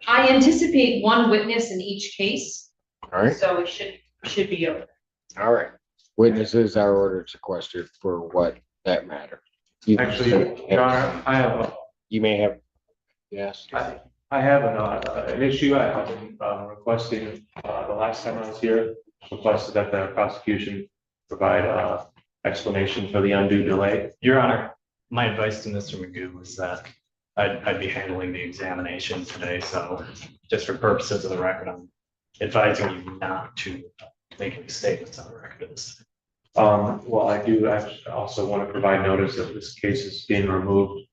I anticipate one witness in each case, All right, so it should be over. all right. Witnesses are ordered sequestered for what that matter. Actually, Your Honor, I have You may have, yes. I have an issue. I have been requesting, the last time I was here, requested that the prosecution provide explanation for the undue delay. Your Honor, my advice to Mr. Magoo was that I'd be handling the examination today, so just for purposes of the record, I'm advising you not to make any statements on the record of this. Well, I do actually also want to provide notice that this case is being removed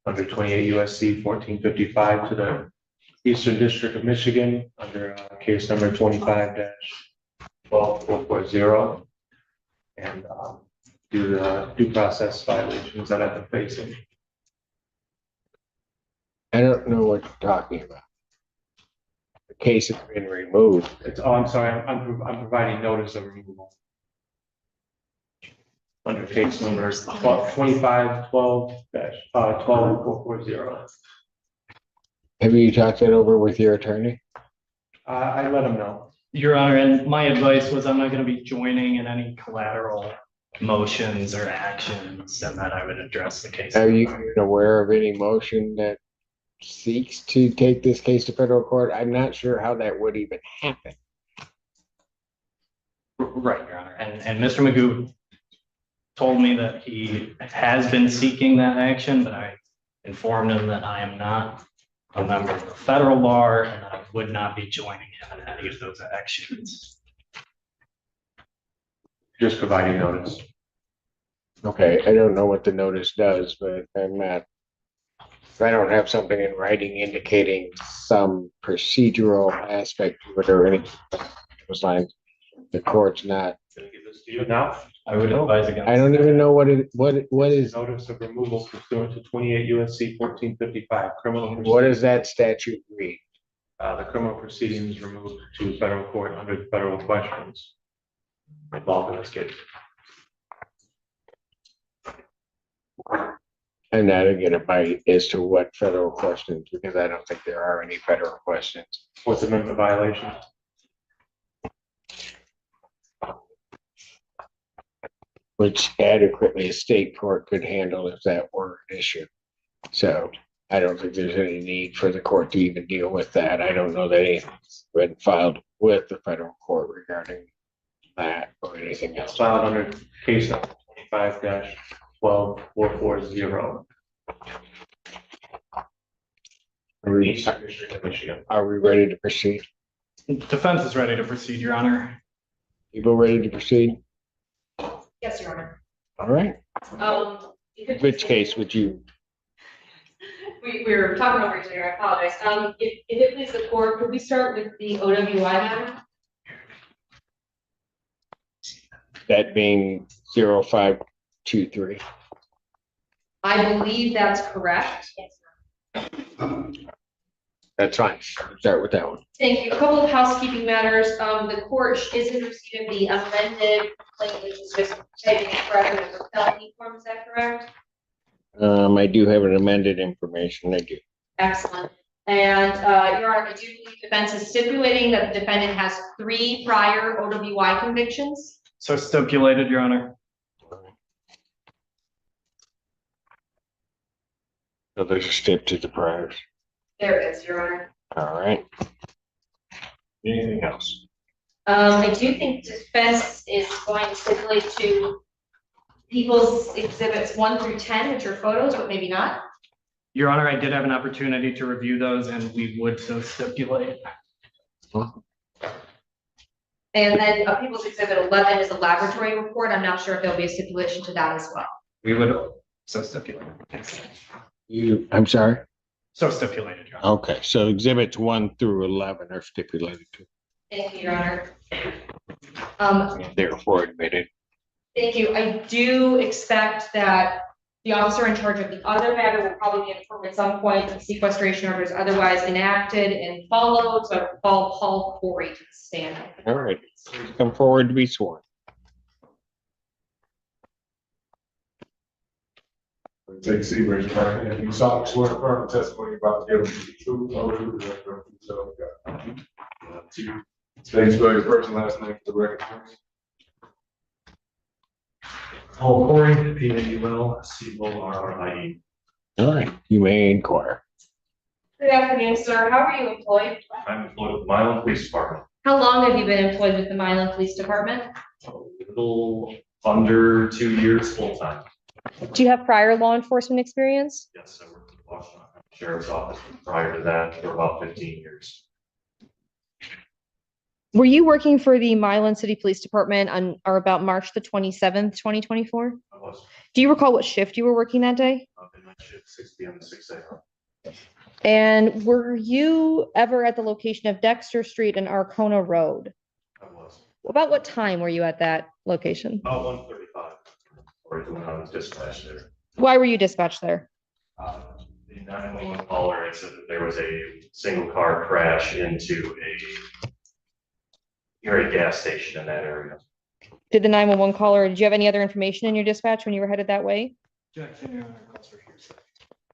under 28 USC 1455 to the Eastern District of Michigan under case number 25-12440, and due to due process violations that I've been facing. I don't know what you're talking about. The case has been removed. I'm sorry, I'm providing notice of removal under case number 25-12-12440. Have you talked that over with your attorney? I let him know. Your Honor, and my advice was I'm not going to be joining in any collateral motions or actions, and that I would address the case. Are you aware of any motion that seeks to take this case to federal court? I'm not sure how that would even happen. Right, Your Honor. And Mr. Magoo told me that he has been seeking that action, but I informed him that I am not a member of the federal bar and that I would not be joining him in any of those actions. Just providing notice. Okay, I don't know what the notice does, but I'm not, if I don't have something in writing indicating some procedural aspect to it or anything along those lines, the court's not. Can I give this to you now? I would advise against. I don't even know what is. Notice of removal pursuant to 28 USC 1455 criminal. What does that statute read? The criminal proceedings removed to federal court under federal questions involved in this case. And now to get a bite as to what federal questions, because I don't think there are any federal questions. Fourth Amendment violation. Which adequately a state court could handle if that were an issue. So I don't think there's any need for the court to even deal with that. I don't know that anything's been filed with the federal court regarding that or anything else. Filed under case number 25-12440. District of Michigan. Are we ready to proceed? Defense is ready to proceed, Your Honor. People ready to proceed? Yes, Your Honor. All right. Which case would you? We were talking over each other, I apologize. If it pleases the court, could we start with the OWI matter? That being 0523. I believe that's correct. Yes. That's fine. Start with that one. Thank you. A couple of housekeeping matters. The court is in receipt of the amended complaint, which is just taking present as a felony form. Is that correct? I do have an amended information. I do. Excellent. And Your Honor, I do believe defense is stipulating that the defendant has 3 prior OWI convictions. So stipulated, Your Honor. So there's a step to the priors. There it is, Your Honor. All right. Anything else? I do think defense is going to stipulate to people's exhibits 1 through 10, which are photos, but maybe not. Your Honor, I did have an opportunity to review those and we would so stipulate. And then people's exhibit 11 is a laboratory report. I'm not sure if there'll be a stipulation to that as well. We would so stipulate. I'm sorry. So stipulated, Your Honor. Okay, so exhibits 1 through 11 are stipulated to. Thank you, Your Honor. Therefore admitted. Thank you. I do expect that the officer in charge of the other matter will probably be informed at some point if sequestration order is otherwise enacted and followed. So I will call Paul Corey to the stand. All right. Come forward to be sworn. Take C, raise your right hand. If you solemnly swear to affirm the testimony you're about to give is the truth, the whole truth, and nothing but the truth, so help you God. State spell your first and last name for the record, please. Paul Corey, Paul, All right, you may inquire. Good afternoon, sir. How are you employed? I'm employed with the Milan Police Department. How long have you been employed with the Milan Police Department? A little under 2 years full time. Do you have prior law enforcement experience? Yes, I worked with the Washington Sheriff's Office prior to that for about 15 years. Were you working for the Milan City Police Department on or about March the 27th, 2024? I was Do you recall what shift you were working that day? up in night shift 6 p.m. to 6 a.m. And were you ever at the location of Dexter Street and Arcona Road? I was About what time were you at that location? about 1:35 or when I was dispatched there. Why were you dispatched there? The 911 caller had said that there was a single car crash into a gas station in that area. Did the 911 caller, did you have any other information in your dispatch when you were headed that way?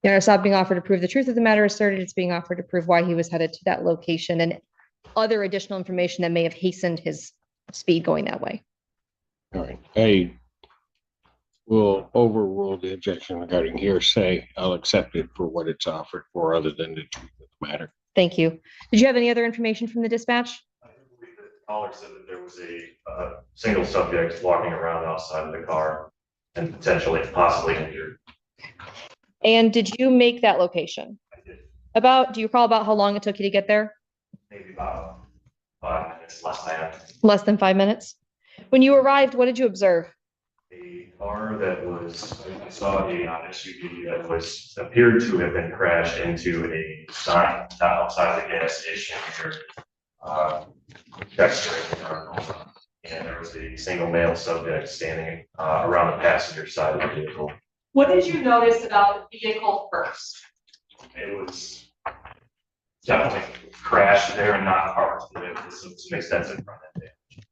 Yeah, it's not being offered to prove the truth of the matter asserted. It's being offered to prove why he was headed to that location and other additional information that may have hastened his speed going that way. All right, I will overrule the objection regarding hearsay. I'll accept it for what it's offered for, other than the truth of the matter. Thank you. Did you have any other information from the dispatch? I believe that the caller said that there was a single subject walking around outside of the car and possibly injured. And did you make that location? I did Do you recall about how long it took you to get there? maybe about 5 minutes less than. Less than 5 minutes? When you arrived, what did you observe? A car that was, I saw a SUV that appeared to have been crashed into a sign outside the gas station here. Dexter, and there was a single male subject standing around the passenger side of the vehicle. What did you notice about the vehicle first? It was definitely crashed there and not parked. There was some extensive front end damage.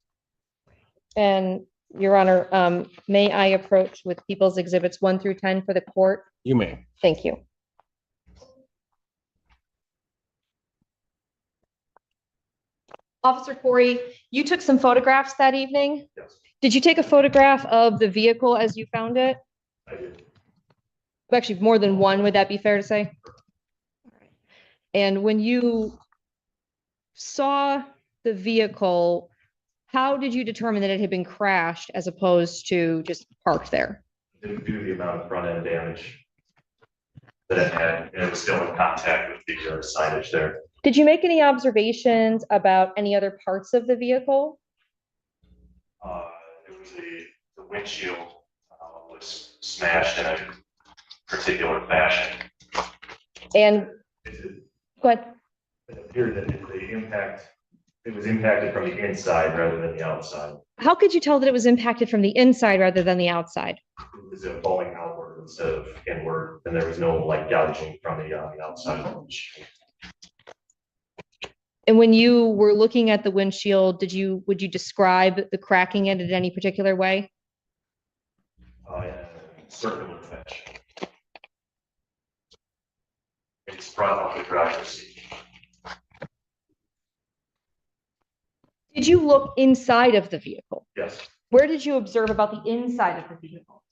And Your Honor, may I approach with People's Exhibits 1 through 10 for the court? You may. Thank you. Officer Corey, you took some photographs that evening. Yes, Did you take a photograph of the vehicle as you found it? I did. Actually, more than one, would that be fair to say? And when you saw the vehicle, how did you determine that it had been crashed as opposed to just parked there? Due to the amount of front end damage that it had, and it was still in contact with the signage there. Did you make any observations about any other parts of the vehicle? It was the windshield was smashed in a particular fashion. And It go ahead. appeared that it was impacted from the inside rather than the outside. How could you tell that it was impacted from the inside rather than the outside? It was falling outward instead of inward, and there was no like gouging from the outside of the windshield. And when you were looking at the windshield, would you describe the cracking in it in any particular way? Circular fashion. It's brought off the driver's seat. Did you look inside of the vehicle? Yes. Where did you observe about the inside of the vehicle?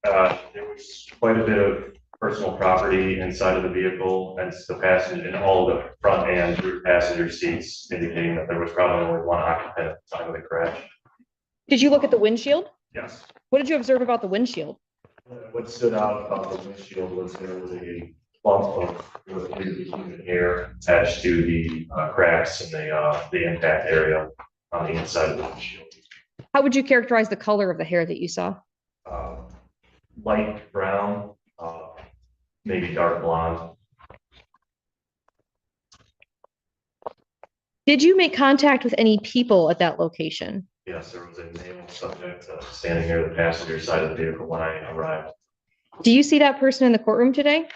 There was quite a bit of personal property inside of the vehicle, and the passenger and all the front and rear passenger seats, indicating that there was probably only one occupant at the time of the crash. Did you look at the windshield? Yes. What did you observe about the windshield? What stood out about the windshield was there was a clump of human hair attached to the cracks in the impact area on the inside of the windshield. How would you characterize the color of the hair that you saw? Light brown, maybe dark blonde. Did you make contact with any people at that location? Yes, there was a male subject standing near the passenger side of the vehicle when I arrived. Do you see that person in the courtroom today?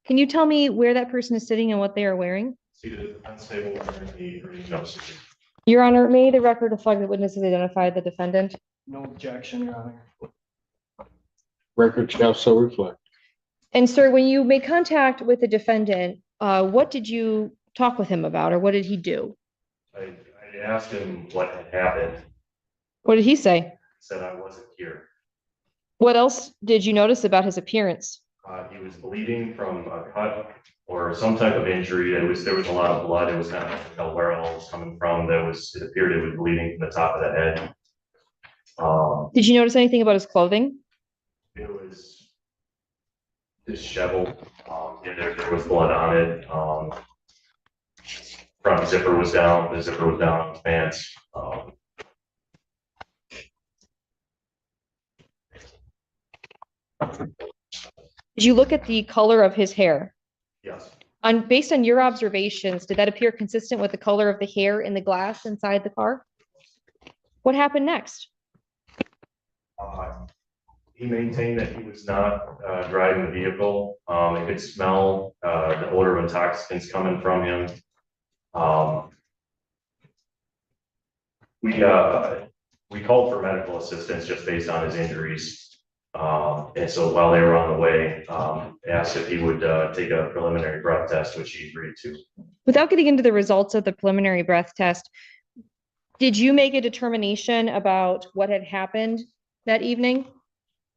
Can you tell me where that person is sitting and what they are wearing? Seated at the unstable wearing the green jumpsuit. Your Honor, may the record reflect that witnesses identified the defendant? No objection, Your Honor. Record shall so reflect. And sir, when you made contact with the defendant, what did you talk with him about, or what did he do? I asked him what had happened. What did he say? He said I wasn't here. What else did you notice about his appearance? He was bleeding from a cut or some type of injury. There was a lot of blood. It was kind of hard to tell where it all was coming from. It appeared it was bleeding from the top of the head. Did you notice anything about his clothing? It was disheveled. There was blood on it. Front zipper was down. The zipper was down on his pants. Did you look at the color of his hair? Yes. Based on your observations, did that appear consistent with the color of the hair in the glass inside the car? What happened next? He maintained that he was not driving the vehicle. He could smell the odor of intoxicants coming from him. We called for medical assistance just based on his injuries. And so while they were on the way, asked if he would take a preliminary breath test, which he agreed to. Without getting into the results of the preliminary breath test, did you make a determination about what had happened that evening?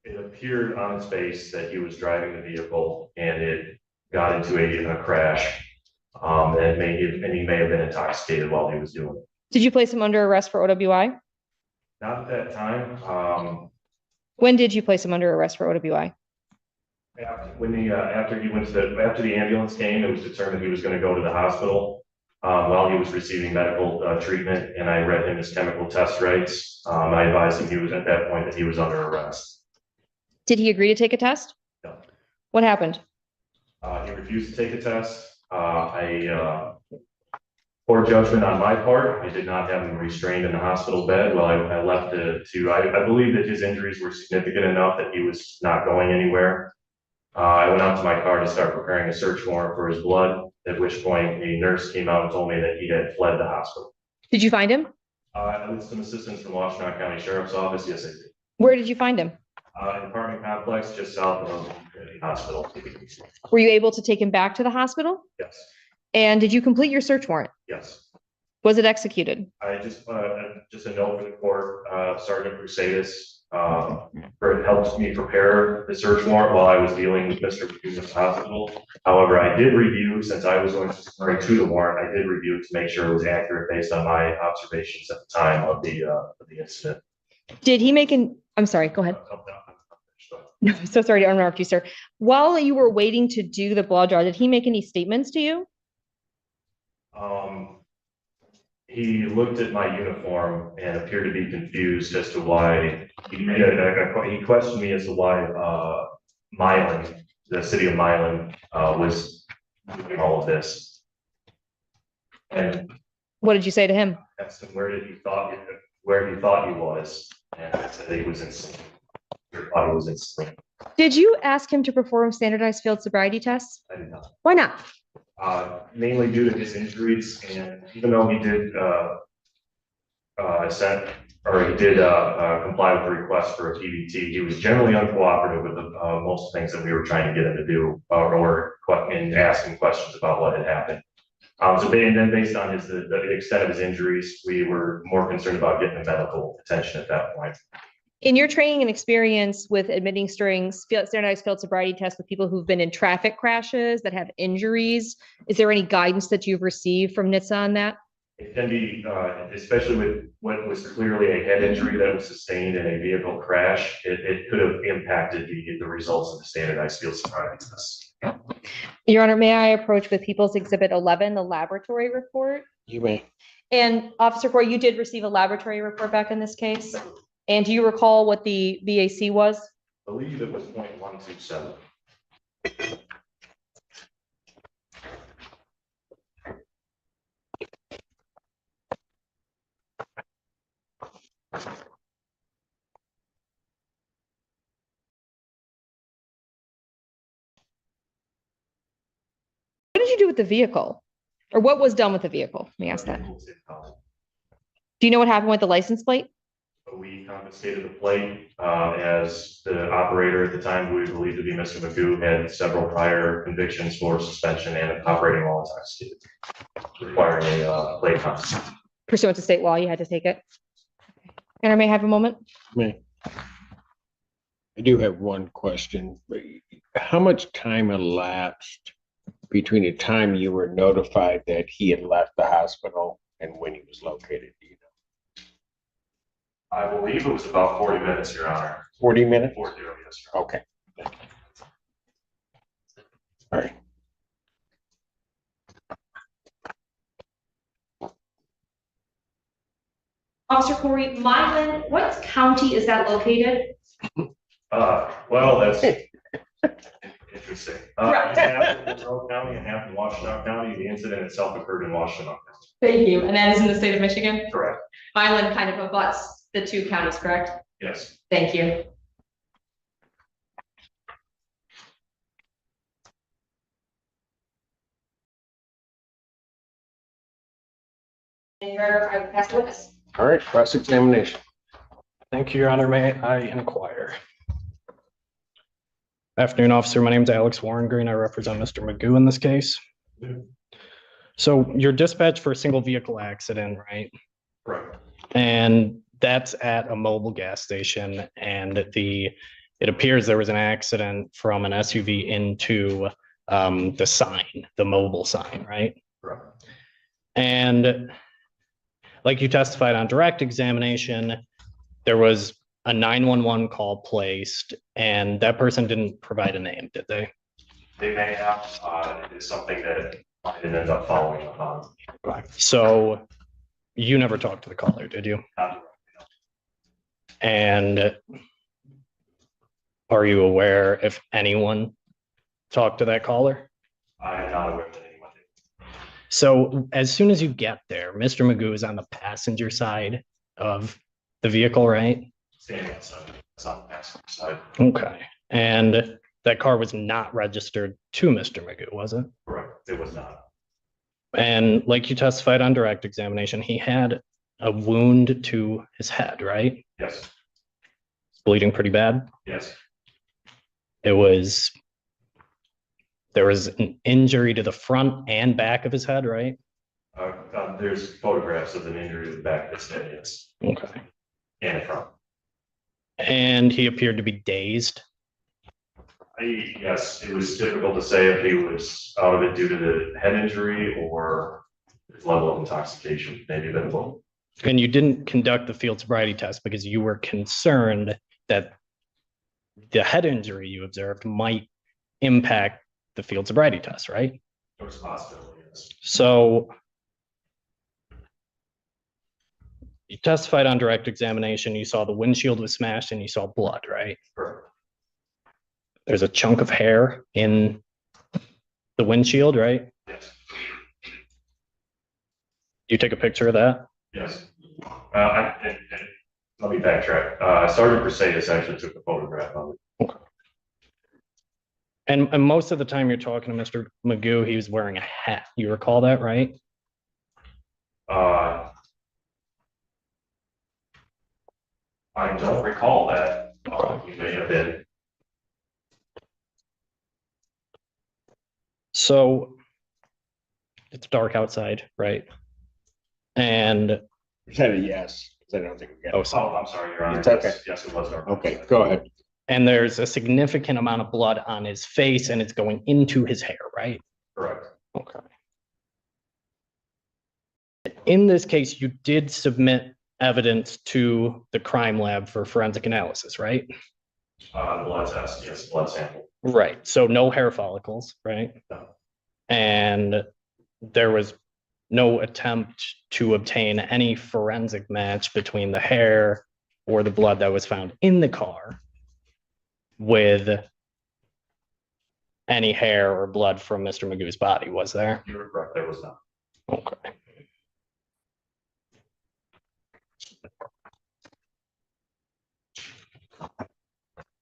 It appeared on his face that he was driving the vehicle and it got into a crash. And he may have been intoxicated while he was doing it. Did you place him under arrest for OWI? Not at that time. When did you place him under arrest for OWI? After the ambulance came, it was determined he was going to go to the hospital while he was receiving medical treatment, and I read him his chemical test rights. I advised him he was at that point that he was under arrest. Did he agree to take a test? No. What happened? He refused to take a test. Poor judgment on my part. I did not have him restrained in the hospital bed. Well, I left I believe that his injuries were significant enough that he was not going anywhere. I went out to my car to start preparing a search warrant for his blood, at which point a nurse came out and told me that he had fled the hospital. Did you find him? With some assistance from Washington County Sheriff's Office, yes, I did. Where did you find him? An apartment complex just south of the hospital. Were you able to take him back to the hospital? Yes, And did you complete your search warrant? yes. Was it executed? I just a note for the court, Sergeant Presides, helped me prepare the search warrant while I was dealing with Mr. Magoo's hospital. However, I did review, since I was going to the warrant, I did review it to make sure it was accurate based on my observations at the time of the incident. Did he make I'm sorry, go ahead. No, I'm so sorry to interrupt you, sir. While you were waiting to do the blood draw, did he make any statements to you? He looked at my uniform and appeared to be confused as to why he questioned me as to why Milan, the city of Milan, was doing all of this. And What did you say to him? asked him where he thought he was, and I said that he was insane. He thought he was insane. Did you ask him to perform standardized field sobriety tests? I did not. Why not? Mainly due to his injuries, and even though he did comply with the request for a PBT, he was generally uncooperative with most things that we were trying to get him to do, and asking questions about what had happened. Based on the extent of his injuries, we were more concerned about getting the medical attention at that point. In your training and experience with administering standardized field sobriety tests with people who've been in traffic crashes that have injuries, is there any guidance that you've received from NHTSA on that? It can be, especially with what was clearly a head injury that was sustained in a vehicle crash, it could have impacted the results of the standardized field sobriety tests. Your Honor, may I approach with People's Exhibit 11, the laboratory report? You may. And Officer Corey, you did receive a laboratory report back in this case? And do you recall what the VAC was? I believe it was 0.127. What did you do with the vehicle? Or what was done with the vehicle? Let me ask that. Do you know what happened with the license plate? We confiscated the plate, as the operator at the who we believed to be Mr. Magoo had several prior convictions for suspension and operating while intoxicated, requiring a plate confiscation. Pursuant to state law, you had to take it. And I may have a moment. I do have one question. How much time elapsed between the time you were notified that he had left the hospital and when he was located? Do you know? I believe it was about 40 minutes, Your Honor. 40 minutes? 40, yes, Your Honor. Okay. All right. Officer Corey, Milan, what county is that located? Well, that's interesting. Right. Half in Monroe County and half in Washtenaw County. The incident itself occurred in Washtenaw County. Thank you. And that is in the state of Michigan? Correct. Milan kind of abuts the two counties, correct? Yes. Thank you. And Your Honor, I pass the witness. All right, cross-examination. Thank you, Your Honor. May I inquire? Afternoon, officer. My name is Alex Warren Green. I represent Mr. Magoo in this case. So you're dispatched for a single vehicle accident, right? Correct. And that's at a mobile gas station, and it appears there was an accident from an SUV into the sign, the mobile sign, right? Correct. And like you testified on direct examination, there was a 911 call placed, and that person didn't provide a name, did they? They may have, it's something that I didn't end up following up on. So you never talked to the caller, did you? And are you aware if anyone talked to that caller? I am not aware that anyone did. So as soon as you get there, Mr. Magoo is on the passenger side of the vehicle, right? Standing outside, it's on the passenger side. Okay. And that car was not registered to Mr. Magoo, was it? Correct. It was not. And like you testified on direct examination, he had a wound to his head, right? Yes. Bleeding pretty bad. Yes. There was an injury to the front and back of his head, right? There's photographs of an injury to the back of his head, yes. Okay. And the front. And he appeared to be dazed. Yes, it was difficult to say if he was out of it due to the head injury or his level of intoxication, maybe a bit of both. And you didn't conduct the field sobriety test because you were concerned that the head injury you observed might impact the field sobriety test, right? There was a possibility, yes. So you testified on direct examination, you saw the windshield was smashed and you saw blood, right? Correct. There's a chunk of hair in the windshield, right? Yes. You take a picture of that? Yes. Let me backtrack. Sergeant Presides actually took a photograph of it. Okay. And most of the time you're talking to Mr. Magoo, he was wearing a hat. You recall that, right? I don't recall that. He may have been. So it's dark outside, right? And Is that a yes? 'Cause I don't think we got. Oh, I'm sorry, Your Honor. It's okay. Yes, it was dark. Okay, go ahead. and there's a significant amount of blood on his face and it's going into his hair, right? Correct. Okay. In this case, you did submit evidence to the crime lab for forensic analysis, right? The blood test, yes, blood sample. Right. So no hair follicles, right? No. And there was no attempt to obtain any forensic match between the hair or the blood that was found in the car with any hair or blood from Mr. Magoo's body, was there? You were correct, there was not. Okay.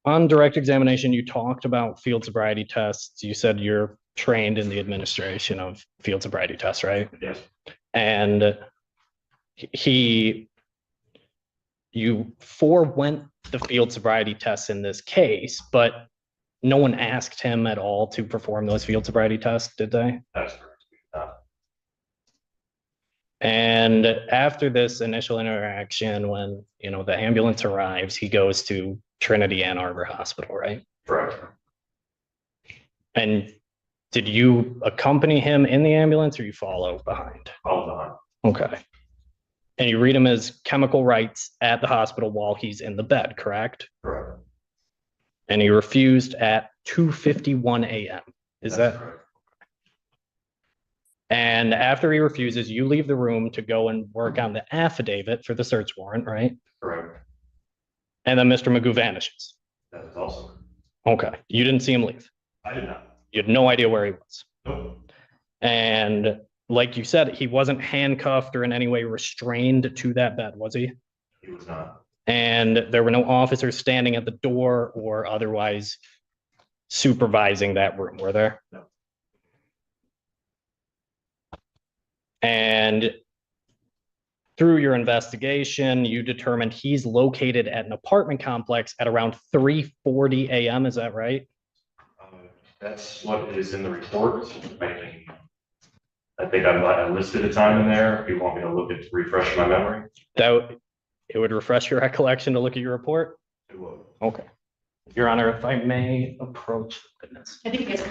On direct examination, you talked about field sobriety tests. You said you're trained in the administration of field sobriety tests, right? Yes. And he you forewent the field sobriety tests in this case, but no one asked him at all to perform those field sobriety tests, did they? That's correct. And after this initial interaction, when, the ambulance arrives, he goes to Trinity Ann Arbor Hospital, right? Correct. And did you accompany him in the ambulance or you follow behind? All done. Okay. And you read him his chemical rights at the hospital while he's in the bed, correct? Correct. And he refused at 2:51 a.m. Is That's that? correct. And after he refuses, you leave the room to go and work on the affidavit for the search warrant, right? Correct. And then Mr. Magoo vanishes. That is also. Okay. You didn't see him leave. I did not. You had no idea where he was. Nope. And like you said, he wasn't handcuffed or in any way restrained to that bed, was he? He was not. And there were no officers standing at the door or otherwise supervising that room, were there? No. And through your investigation, you determined he's located at an apartment complex at around 3:40 a.m. Is that right? That's what is in the report. I think I listed a time in there. If you want me to look at, refresh my memory. It would refresh your recollection to look at your report? It will. Okay. Your Honor, if I may approach the witness. I think it's.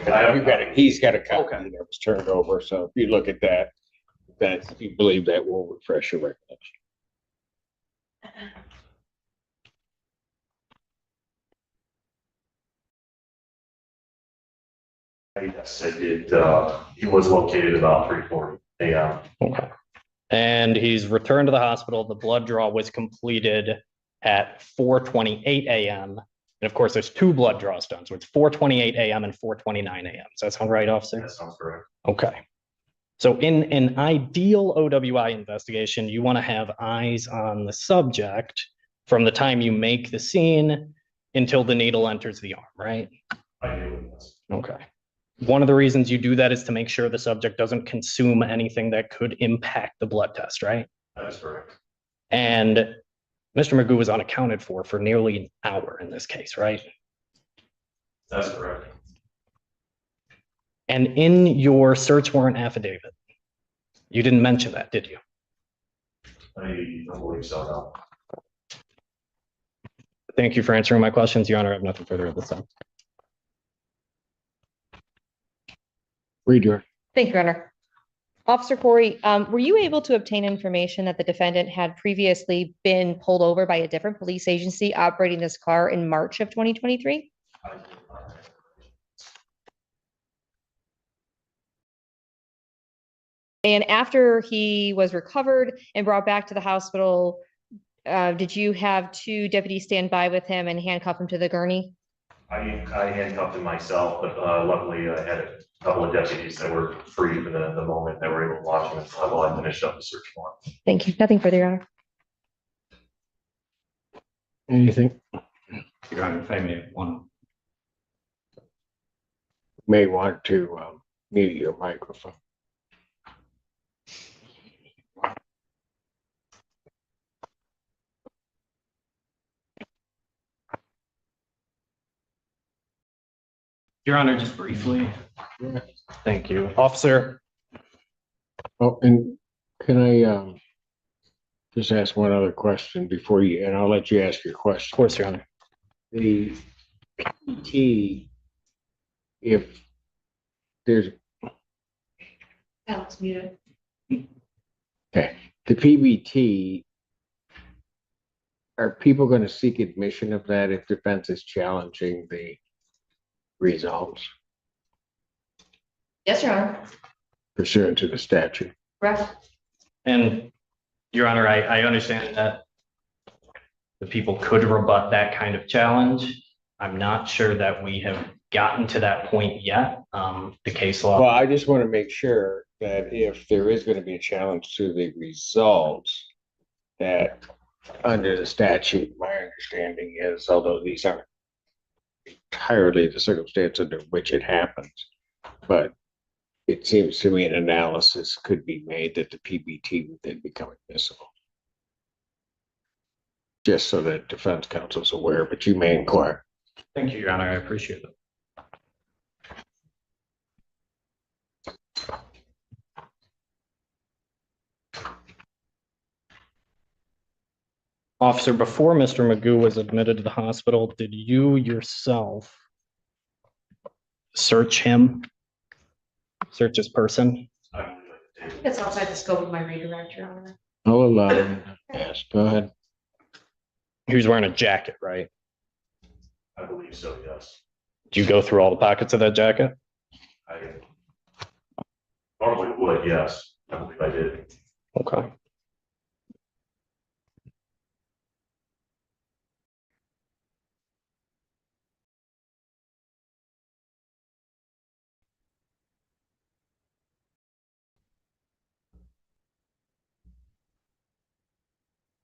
He's got a copy Okay. that was turned over, so if you look at that, you believe that will refresh your recollection. Yes, I did. He was located about 3:40 a.m. Okay. And he's returned to the hospital. The blood draw was completed at 4:28 a.m. And of course, there's two blood draws done. So it's 4:28 a.m. and 4:29 a.m. Does that sound right, officer? That sounds correct. Okay. So in an ideal OWI investigation, you want to have eyes on the subject from the time you make the scene until the needle enters the arm, right? I do. Yes. Okay. One of the reasons you do that is to make sure the subject doesn't consume anything that could impact the blood test, right? That is correct. And Mr. Magoo was unaccounted for nearly an hour in this case, right? That's correct. And in your search warrant affidavit, you didn't mention that, did you? I don't believe so, no. Thank you for answering my questions, Your Honor. I have nothing further at this time. Read your. Thank you, Your Honor. Officer Corey, were you able to obtain information that the defendant had previously been pulled over by a different police agency operating this car in March of 2023? And after he was recovered and brought back to the hospital, did you have two deputies stand by with him and handcuff him to the gurney? I handcuffed him myself, but luckily I had a couple of deputies that were free for the moment that were able to watch him while I finished up the search warrant. Thank you. Nothing further, Your Honor. Anything? Your Honor, if I may, one. May want to mute your microphone. Your Honor, just briefly. Thank you. Officer, Oh, and can I just ask one other question before you, and I'll let you ask your of question. course, Your Honor. The PT, if there's, Alex muted. okay, the PBT, are people going to seek admission of that if defense is challenging the results Yes, Your Honor. pursuant to the statute? Correct. And Your Honor, I understand that the people could rebut that kind of challenge. I'm not sure that we have gotten to that point yet. The case law. Well, I just want to make sure that if there is going to be a challenge to the results, that under the statute, my understanding is, although these aren't entirely the circumstance under which it happens, but it seems to me an analysis could be made that the PBT would then become admissible. just so that defense counsel's aware, but you may inquire. Thank you, Your Honor. I appreciate it. Officer, before Mr. Magoo was admitted to the hospital, did you yourself search him? Search his person? I believe I did. It's outside the scope of my redirect, Your Honor. I'll allow him to ask. Go ahead. He was wearing a jacket, right? I believe so, yes. Did you go through all the pockets of that jacket? I normally would, yes. I believe I did. Okay.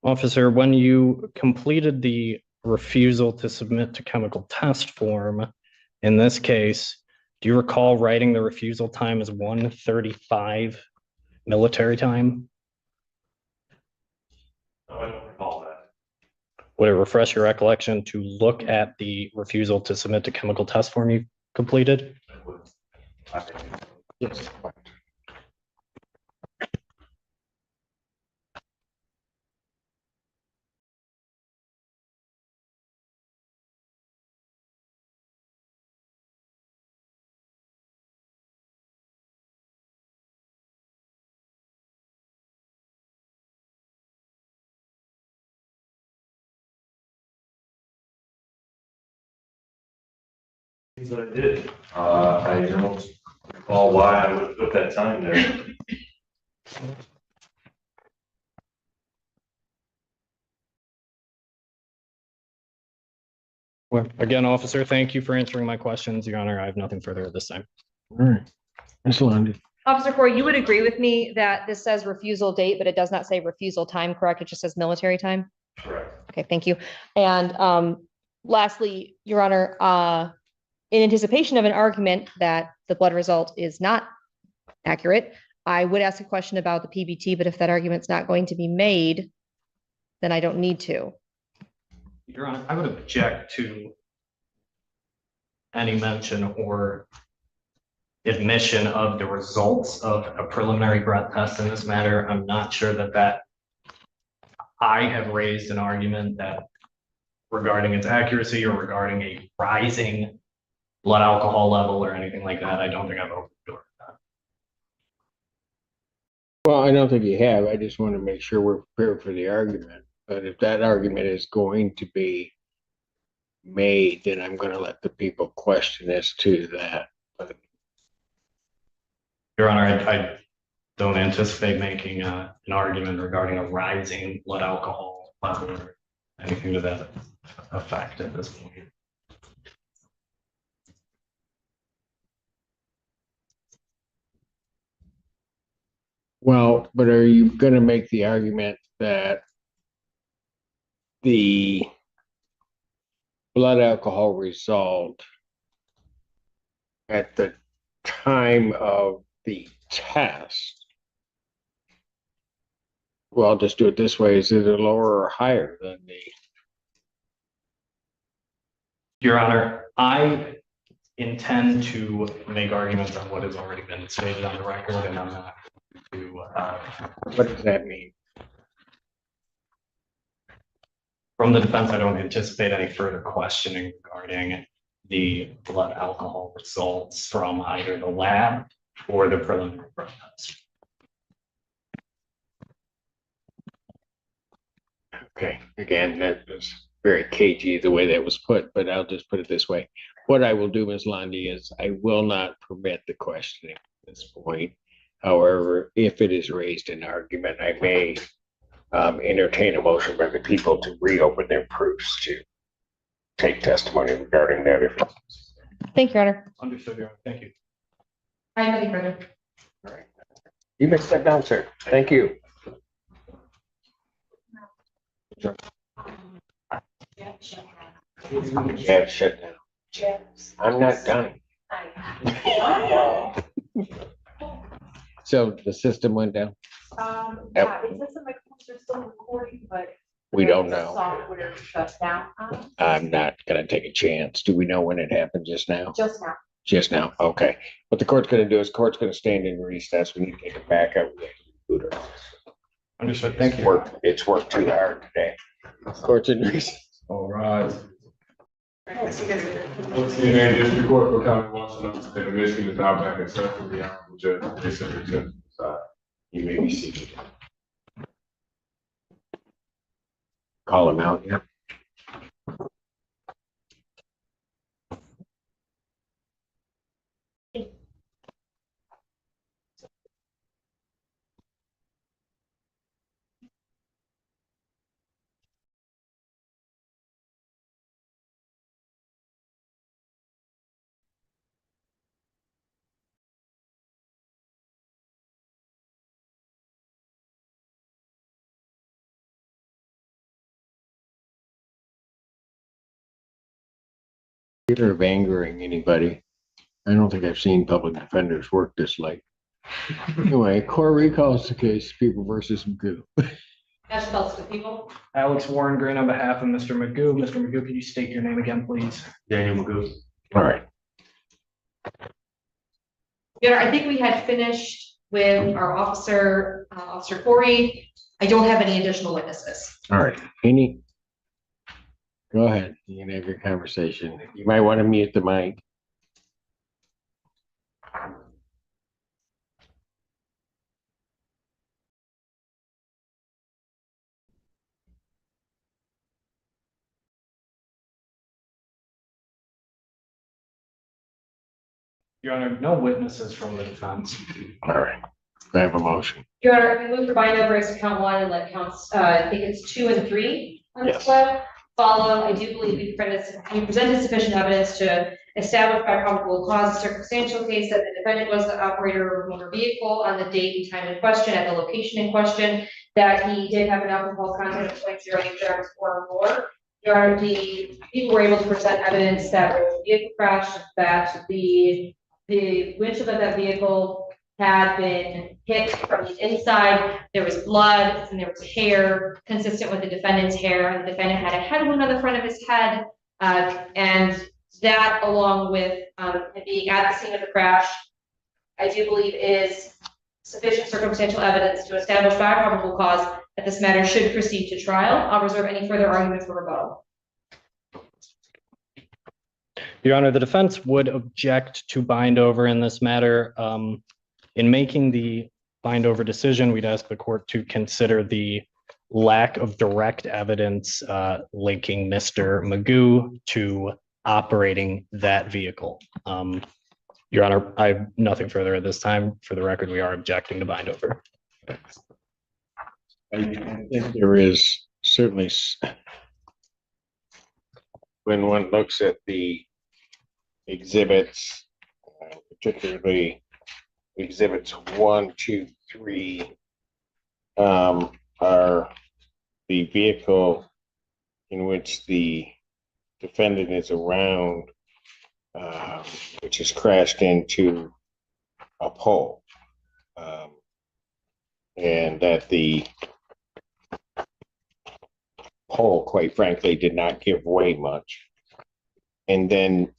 Officer, when you completed the refusal to submit to chemical test form, in this case, do you recall writing the refusal time as 1:35 military time? No, I don't recall that. Would it refresh your recollection to look at the refusal to submit to chemical test form you completed? I would. I think Yes. things that I did. I don't recall why I would put that time there. Well, again, officer, thank you for answering my questions. Your Honor, I have nothing further at this time. All right. Ms. Lundy. Officer Corey, you would agree with me that this says refusal date, but it does not say refusal time, correct? It just says military time? Correct. Okay, thank you. And lastly, Your Honor, in anticipation of an argument that the blood result is not accurate, I would ask a question about the PBT, but if that argument's not going to be made, then I don't need to. Your Honor, I would object to any mention or admission of the results of a preliminary breath test in this matter. I'm not sure that I have raised an argument that regarding its accuracy or regarding a rising blood alcohol level or anything like that. I don't think I've opened the door to that. Well, I don't think you have. I just want to make sure we're prepared for the argument. But if that argument is going to be made, then I'm going to let the people question as to that. But Your Honor, I don't anticipate making an argument regarding a rising blood alcohol level or anything to that effect at this point. well, but are you going to make the argument that the blood alcohol result at the time of the test, well, I'll just do it this way, is it lower or higher than the, Your Honor, I intend to make arguments on what has already been stated on the record, and I'm not going to. what does that mean? From the defense, I don't anticipate any further questioning regarding the blood alcohol results from either the lab or the preliminary blood test. Okay, again, that was very cagey the way that was put, but I'll just put it this way. What I will do, Ms. Lundy, is I will not permit the questioning at this point. However, if it is raised in argument, I may entertain a motion by the people to reopen their proofs to take testimony regarding that. Thank you, Your Honor. Understood, Your Honor. Thank you. I have nothing further. All right. You may step down, sir. Thank you. Yeah, shut down. I'm not done. So the system went down? Yeah, it says that my calls are still recording, but We don't know. Software shut down on I'm not gonna take a chance. Do we know when it happened just now? just now. Just now, okay. What the court's gonna do is court's gonna stand in recess. We need to take it back up. Computer. Understood. Thank you. It's worked too hard today. Court's in recess. All right. Once again, District Court for County Washington, State of Michigan is now back in session. The Honorable Judge, Jason Simpson. You may be seated. Call him out, yeah. Either of angering anybody. I don't think I've seen public defenders work this late. Anyway, court recalls the case, People versus Magoo. Ash Phelps with people. Alex Warren Green on behalf of Mr. Magoo. Mr. Magoo, could you state your name again, please? Daniel Magoo. All right. Your Honor, I think we had finished with our officer, Officer Corey. I don't have any additional witnesses. All right. Go ahead. You can have your conversation. You might want to mute the mic. Your Honor, no witnesses from the defense. All right. I have a motion. Your Honor, I move for bind over as to count one and let counts, I think it's 2 and 3 on this Yes. web. Follow, I do believe we presented sufficient evidence to establish by probable cause a circumstantial case that the defendant was the operator of a motor vehicle on the date and time in question at the location in question, that he did have an alcohol content of 0.08 grams or more. Your Honor, the people were able to present evidence that there was a vehicle crash, that the windshield of that vehicle had been hit from the inside. There was blood and there was hair consistent with the defendant's hair. And the defendant had a head wound on the front of his head. And that, along with him being at the scene of the crash, I do believe is sufficient circumstantial evidence to establish by probable cause that this matter should proceed to trial. I'll reserve any further arguments for rebuttal. Your Honor, the defense would object to bind over in this matter. In making the bind over decision, we'd ask the court to consider the lack of direct evidence linking Mr. Magoo to operating that vehicle. Your Honor, I have nothing further at this time. For the record, we are objecting to bind over. I think there is certainly, when one looks at the exhibits, particularly exhibits 1, 2, 3, are the vehicle in which the defendant is around, which has crashed into a pole, and that the pole, quite frankly, did not give way much. And then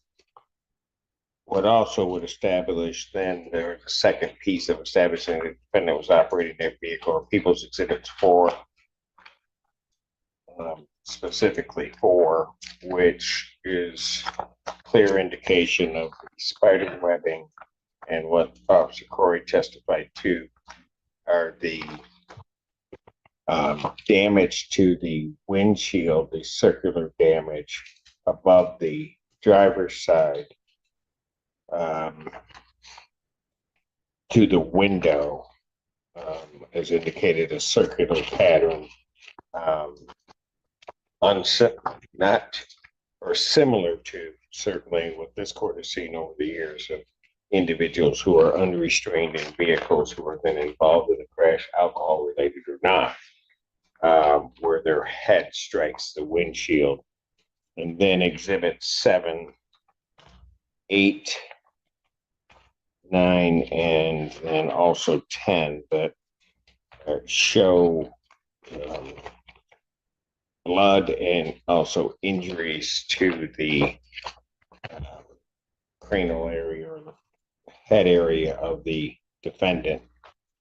what also would establish then there's a second piece of establishing the defendant was operating that vehicle, or People's Exhibits 4, specifically 4, which is clear indication of the spider webbing, and what Officer Corey testified to are the damage to the windshield, the circular damage above the driver's side, to the window, as indicated, a circular pattern, not or similar to certainly what this court has seen over the years of individuals who are unrestrained in vehicles who are then involved in a crash, alcohol related or not, where their head strikes the windshield. And then exhibit 7, 8, 9, and also 10 that show blood and also injuries to the cranial area or the head area of the defendant,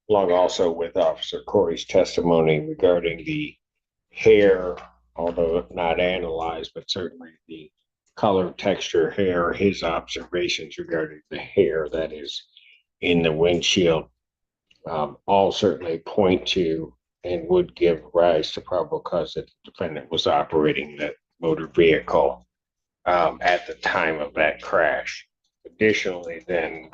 along also with Officer Corey's testimony regarding the hair, although not analyzed, but certainly the color, texture, hair, his observations regarding the hair that is in the windshield, all certainly point to and would give rise to probable cause that the defendant was operating that motor vehicle at the time of that crash. Additionally, then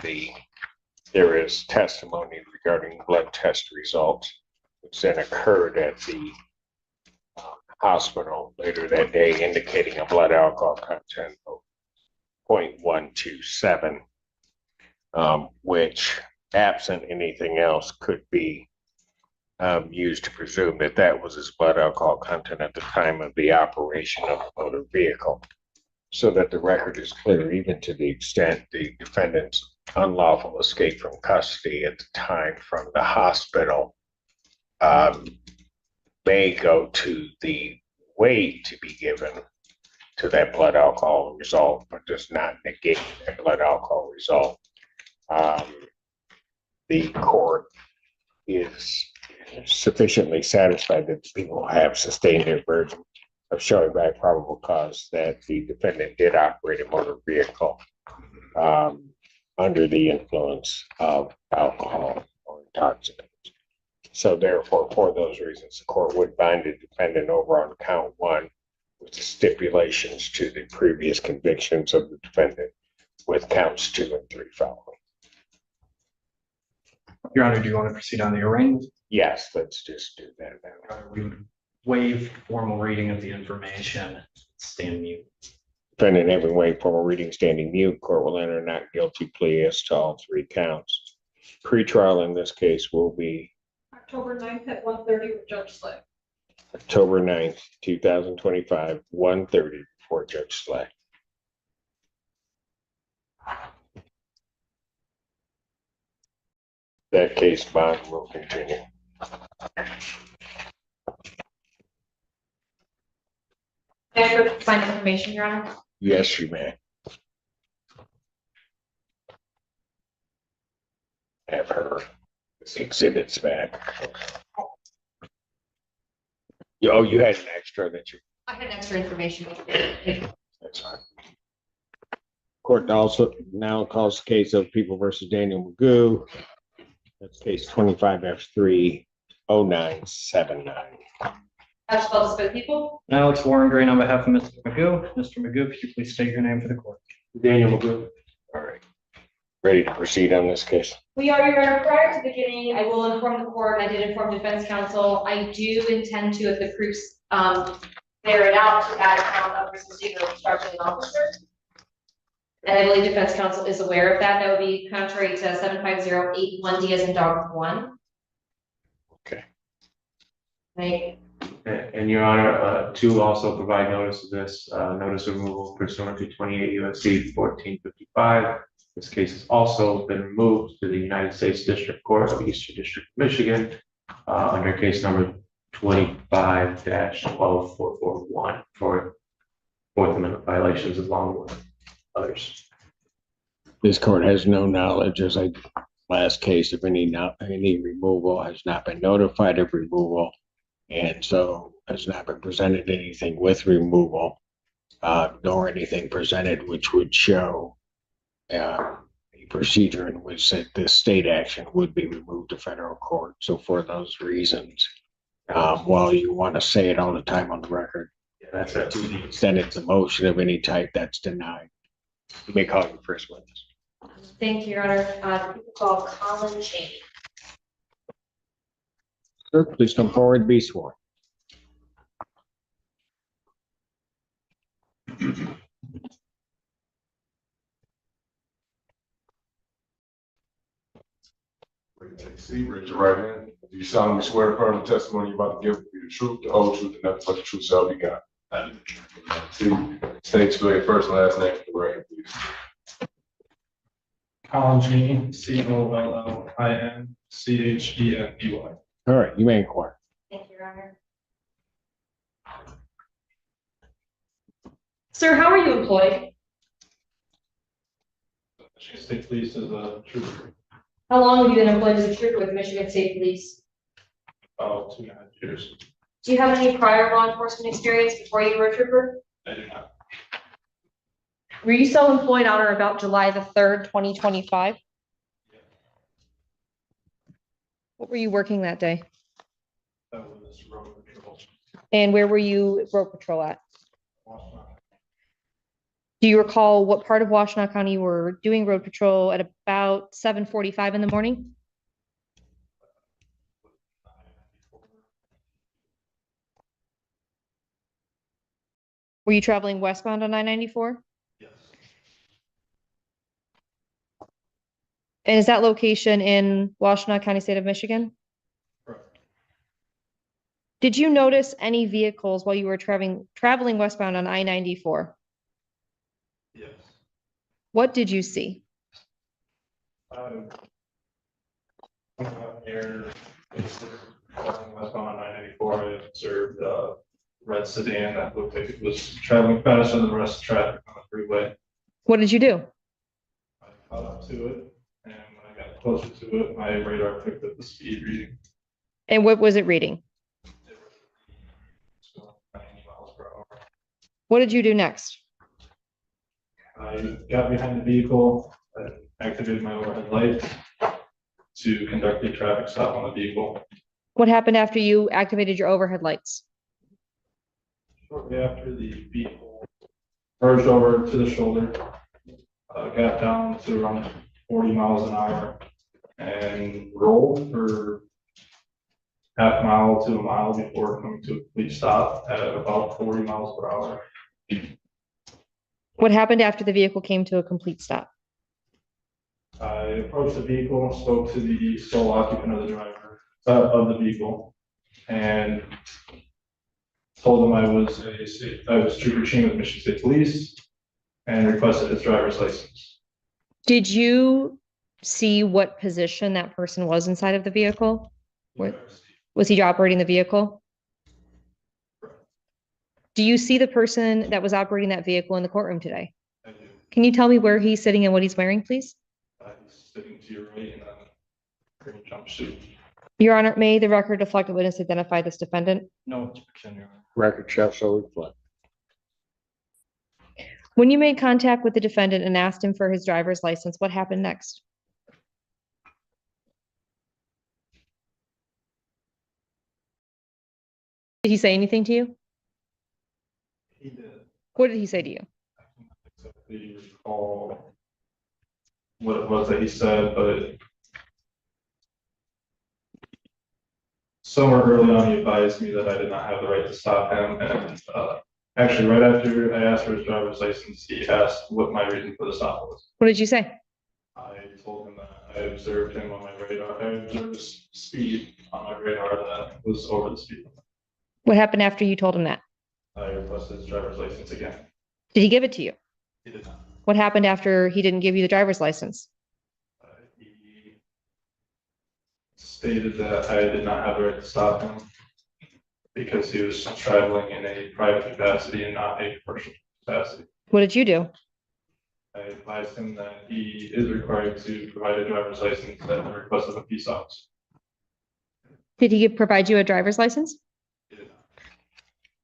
there is testimony regarding blood test results, which then occurred at the hospital later that day, indicating a blood alcohol content of 0.127, which, absent anything else, could be used to presume that that was his blood alcohol content at the time of the operation of the motor vehicle. So that the record is clear, even to the extent the defendant's unlawful escape from custody at the time from the hospital may go to the weight to be given to that blood alcohol result, but does not negate that blood alcohol result. The court is sufficiently satisfied that people have sustained their burden of showing by probable cause that the defendant did operate a motor vehicle under the influence of alcohol or intoxicants. So therefore, for those reasons, the court would bind the defendant over on count 1 with the stipulations to the previous convictions of the defendant with counts 2 and 3 following. Your Honor, do you want to proceed on the arraignment? Yes, let's just do that now. We would waive formal reading of the information, stand mute. Defendant having waived formal reading, standing mute, court will enter not guilty plea as to all 3 counts. Pretrial in this case will be October 9th at 1:30 with Judge Slay. October 9th, 2025, 1:30 before Judge Slay. That case bond will continue. Can I find information, Your Honor? Yes, you may. Have her exhibits back. Oh, you had an extra that you. I had extra information. That's fine. Court also now calls the case of People versus Daniel Magoo. That's case 25F30979. That's close to people. Alex Warren Green on behalf of Mr. Magoo. Mr. Magoo, could you please state your name for the court? Daniel Magoo. All right. Ready to proceed on this case? We are, Your Honor. Prior to beginning, I will inform the court, I did inform defense counsel, I do intend to, if the proofs bear it out, to add a count of resisting or obstructing an officer. And I believe defense counsel is aware of that. That would be contrary to 75081D as in dog 1. Okay. Right. And Your Honor, to also provide notice of this, notice of removal pursuant to 28 U.S.C. 1455. This case has also been removed to the United States District Court of Eastern District of Michigan under case number 25-12441 for Fourth Amendment violations along with others. This court has no knowledge, as I last case, of any removal, has not been notified of removal, and so has not been presented anything with removal, nor anything presented which would show a procedure in which the state action would be removed to federal court. So for those reasons, while you want to say it all the time on the record, That's it. to the extent it's a motion of any type, that's denied. You may call your first witness. Thank you, Your Honor. People call Colin Cheney. Sir, please come forward and be sworn. See, raise your right hand. Do you solemnly swear to affirm the testimony you're about to give will be the truth, the whole truth, and nothing but the truth, so help you God? See, state your first and last name for the record, please. Colin Cheney, COLLINCHENEY. All right, you may inquire. Thank you, Your Honor. Sir, how are you employed? Michigan State Police is a trooper, How long have you been employed as a trooper with Michigan State Police? about 2.5 years. Do you have any prior law enforcement experience before you were a trooper? I do not. Were you still employed on or about July the 3rd, 2025? What were you working that day? That was road patrol. And where were you road patrol at? Do you recall what part of Washtenaw County you were doing road patrol at about 7:45 in the morning? Were you traveling westbound on I-94? Yes. And is that location in Washtenaw County, state of Michigan? Correct. Did you notice any vehicles while you were traveling westbound on I-94? Yes. What did you see? Coming up here, westbound on 994, I observed a red sedan that looked like it was traveling faster than the rest of the traffic on the freeway. What did you do? I caught up to it, and when I got closer to it, my radar picked up the speed reading. And what was it reading? It was 90 miles per hour. What did you do next? I got behind the vehicle, and activated my overhead lights to conduct a traffic stop on the vehicle. What happened after you activated your overhead lights? Shortly after, the vehicle merged over to the shoulder, got down to around 40 miles an hour and rolled for half mile to a mile before coming to a complete stop at about 40 miles per hour. What happened after the vehicle came to a complete stop? I approached the vehicle, spoke to the sole occupant of the vehicle, and told him I was Trooper Ching with Michigan State Police and requested his driver's license. Did you see what position that person was inside of the vehicle? Was he operating the vehicle? Do you see the person that was operating that vehicle in the courtroom today? I do. Can you tell me where he's sitting and what he's wearing, please? He's sitting to your right in a green jumpsuit. Your Honor, may the record reflect the witness identify this defendant? No objection, Your Honor. Record shall so reflect. When you made contact with the defendant and asked him for his driver's license, what happened next? Did he say anything to you? He did. What did he say to you? I can't exactly recall what it was that he said, but somewhere early on, he advised me that I did not have the right to stop him. And actually, right after I asked for his driver's license, he asked what my reason for the stop was. What did you say? I told him that I observed him on my radar. I observed his speed on my radar that was over the speed limit. What happened after you told him that? I requested his driver's license again. Did he give it to you? He did not. What happened after he didn't give you the driver's license? He stated that I did not have the right to stop him because he was traveling in a private capacity and not a commercial capacity. What did you do? I advised him that he is required to provide a driver's license at the request of a peace officer. Did he provide you a driver's license? He did not.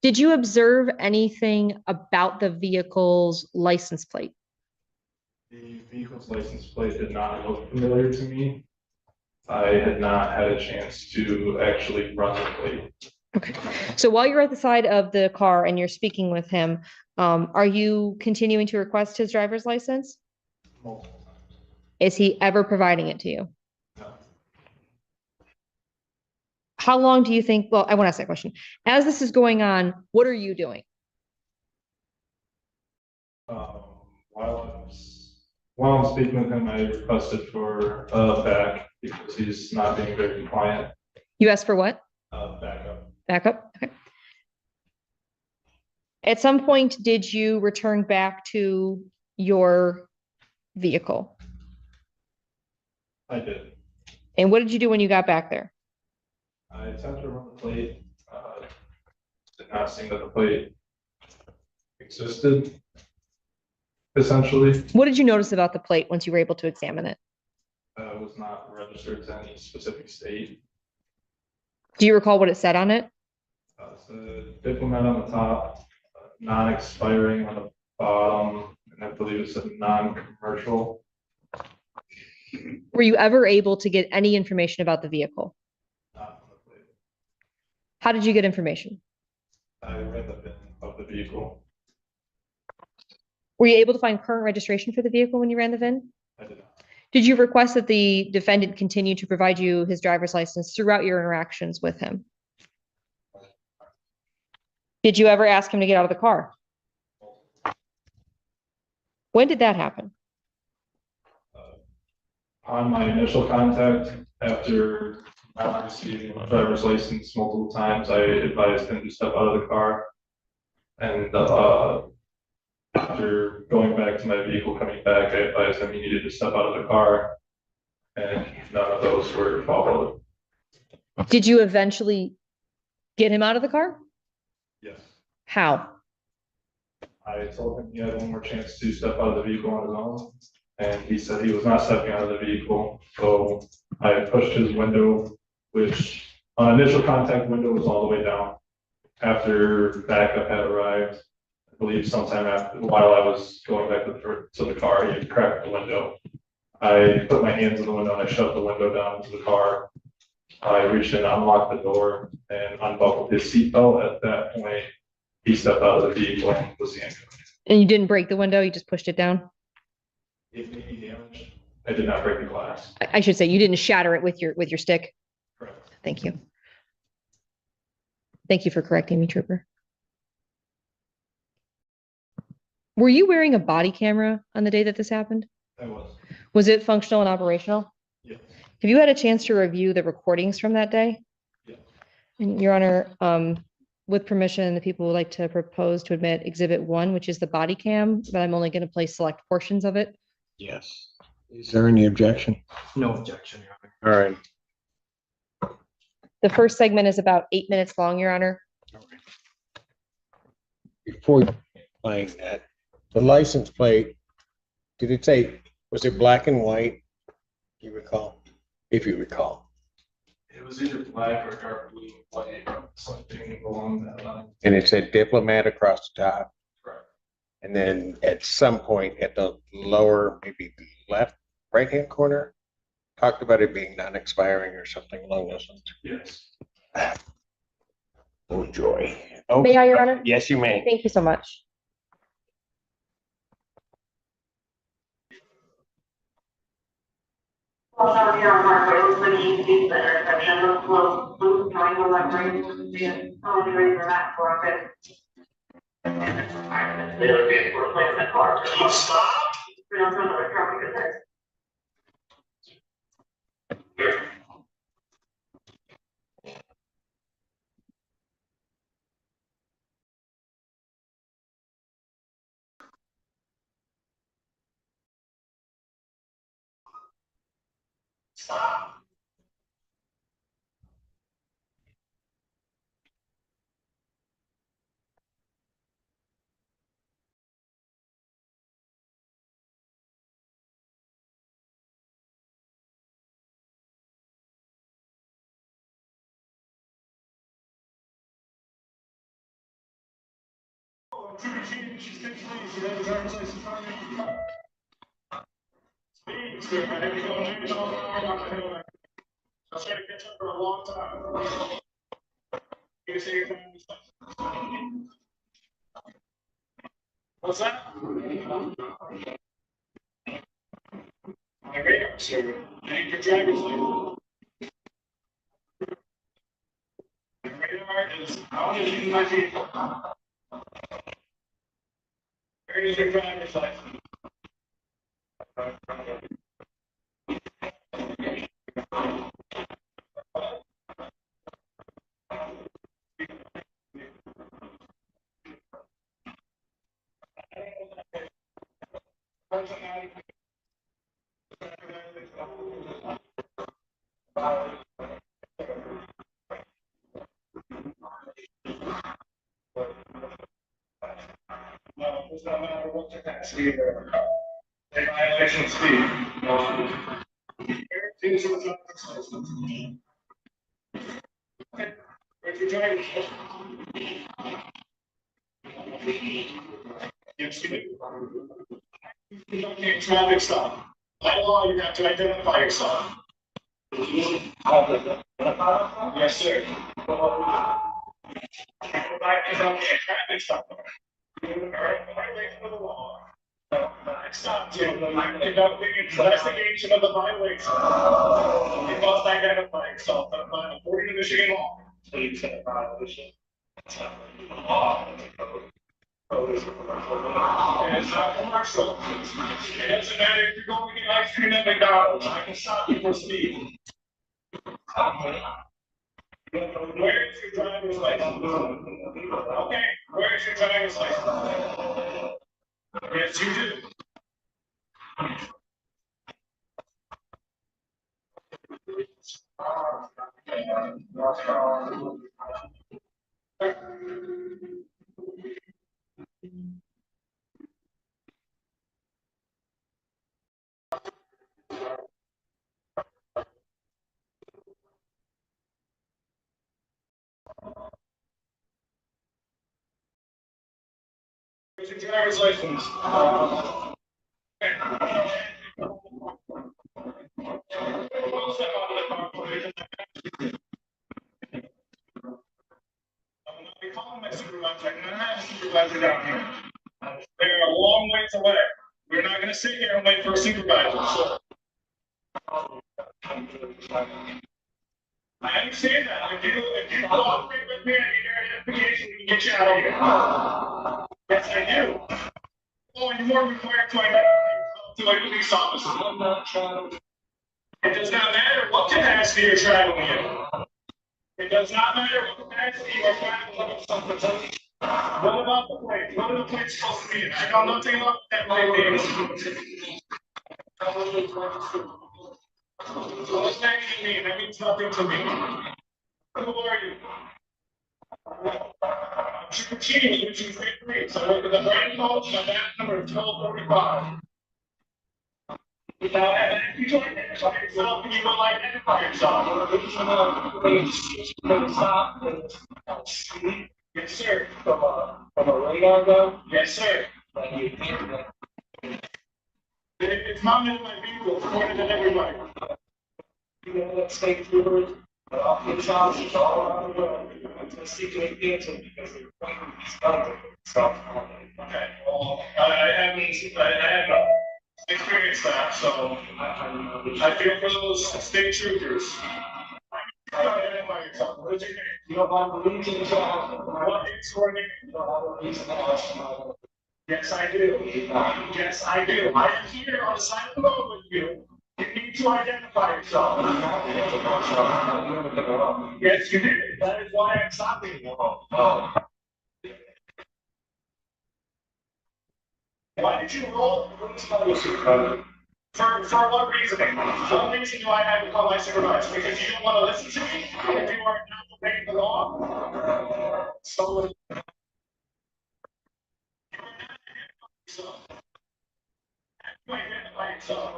Did you observe anything about the vehicle's license plate? The vehicle's license plate did not look familiar to me. I had not had a chance to actually run the plate. Okay. So while you're at the side of the car and you're speaking with him, are you continuing to request his driver's license? Multiple times. Is he ever providing it to you? No. How long do you think, well, I want to ask that question. As this is going on, what are you doing? While I'm speaking with him, I requested for back because he's not being very compliant. You asked for what? Backup. Backup? Okay. At some point, did you return back to your vehicle? I did. And what did you do when you got back there? I attempted to run the plate. Did not seem that the plate existed. Essentially, What did you notice about the plate once you were able to examine it? was not registered to any specific state. Do you recall what it said on it? It's a diplomat on the top, non-expiring on the bottom, and I believe it's a non-commercial. Were you ever able to get any information about the vehicle? Not on the plate. How did you get information? I read the VIN of the vehicle. Were you able to find current registration for the vehicle when you ran the VIN? I did not. Did you request that the defendant continue to provide you his driver's license throughout your interactions with him? Did you ever ask him to get out of the car? When did that happen? On my initial contact, after not receiving a driver's license multiple times, I advised him to step out of the car. And after going back to my vehicle, coming back, I advised him he needed to step out of the car. And none of those were followed. Did you eventually get him out of the car? Yes. How? I told him he had one more chance to step out of the vehicle on his own. And he said he was not stepping out of the vehicle. So I pushed his window, which on initial contact window was all the way down. After backup had arrived, I believe sometime after, while I was going back to the car, he had cracked the window. I put my hands in the window and I shoved the window down into the car. I reached in, unlocked the door and unbuckled his seatbelt. At that point, he stepped out of the vehicle and was handcuffed. And you didn't break the window, you just pushed it down? It may be damaged. I did not break the glass. I should say you didn't shatter it with your stick. Correct. Thank you. Thank you for correcting me, Trooper. Were you wearing a body camera on the day that this happened? I was. Was it functional and operational? Yes. Have you had a chance to review the recordings from that day? Yes. And Your Honor, with permission, the people would like to propose to admit Exhibit 1, which is the body cam, but I'm only going to play select portions of it. Yes. Is there any objection? No objection, Your Honor. All right. The first segment is about 8 minutes long, Your Honor. Before playing that, the license plate, did it say, was it black and white? You recall? If you recall. It was either black or dark blue, white, something along that line. And it said diplomat across the top. Correct. And then at some point at the lower, maybe left, right-hand corner, talked about it being non-expiring or something along those lines. Yes. Oh, joy. May I, Your Honor? Yes, you may. Thank you so much. Also, here on Parkway, was looking to do the intersection of slow, blue, knowing the left lane, the only reason that for it. The other vehicle replacement car. Stop. We don't know the car because there's. Stop. What's that? My radar, sir. And your driver's license. My radar is out of my vehicle. Where is your driver's license? does not matter what capacity they're in. A violation of speed. Guarantees of driver's license. Okay. If you're driving. Yes, you do. You don't need traffic stop. By law, you have to identify yourself. Yes, sir. Traffic stop. Violation of the law. I stopped you. I'm conducting investigation of the violation. You must identify yourself. According to Michigan law. Please say violation. It's not commercial. It doesn't matter if you're going to get ice cream at McDonald's. I can stop you for speed. Where is your driver's license? Okay, where is your driver's license? Yes, you do. Where's your driver's license? I'm calling my supervisor. I'm not a supervisor down here. They're a long ways away. We're not going to sit here and wait for a supervisor. So. I understand that. If you cooperate with me, I need your identification to get you out of here. Yes, I do. Oh, and you're required to identify yourself to a police officer. I'm not trying. It does not matter what capacity you're traveling in. It does not matter what capacity you're traveling in. What about the plate? What are the plates supposed to be? I know nothing about that plate being. What does that even mean? That means nothing to me. Who are you? Trooper Chief, which is grade 3. So look at the brand code, my back number is 1245. Now, if you don't identify yourself, you will identify yourself. Yes, sir. From a radar though? Yes, sir. It's mounted in my vehicle, it's pointed at everybody. You know that state troopers, police officers all around the world, to seek to engage them because they're pointing these guns at themselves. Okay, well, I haven't experienced that, so I feel for those state troopers. What is your name? You don't want to leave what is your name? You don't want to leave. Yes, I do. Yes, I do. I am here on the side of the road with you. You need to identify yourself. Yes, you did. That is why I'm stopping you. Why did you roll? For what reasoning? What reason do I have to call my supervisor? Because you don't want to listen to me? If you are not obeying the law? So. Identify yourself.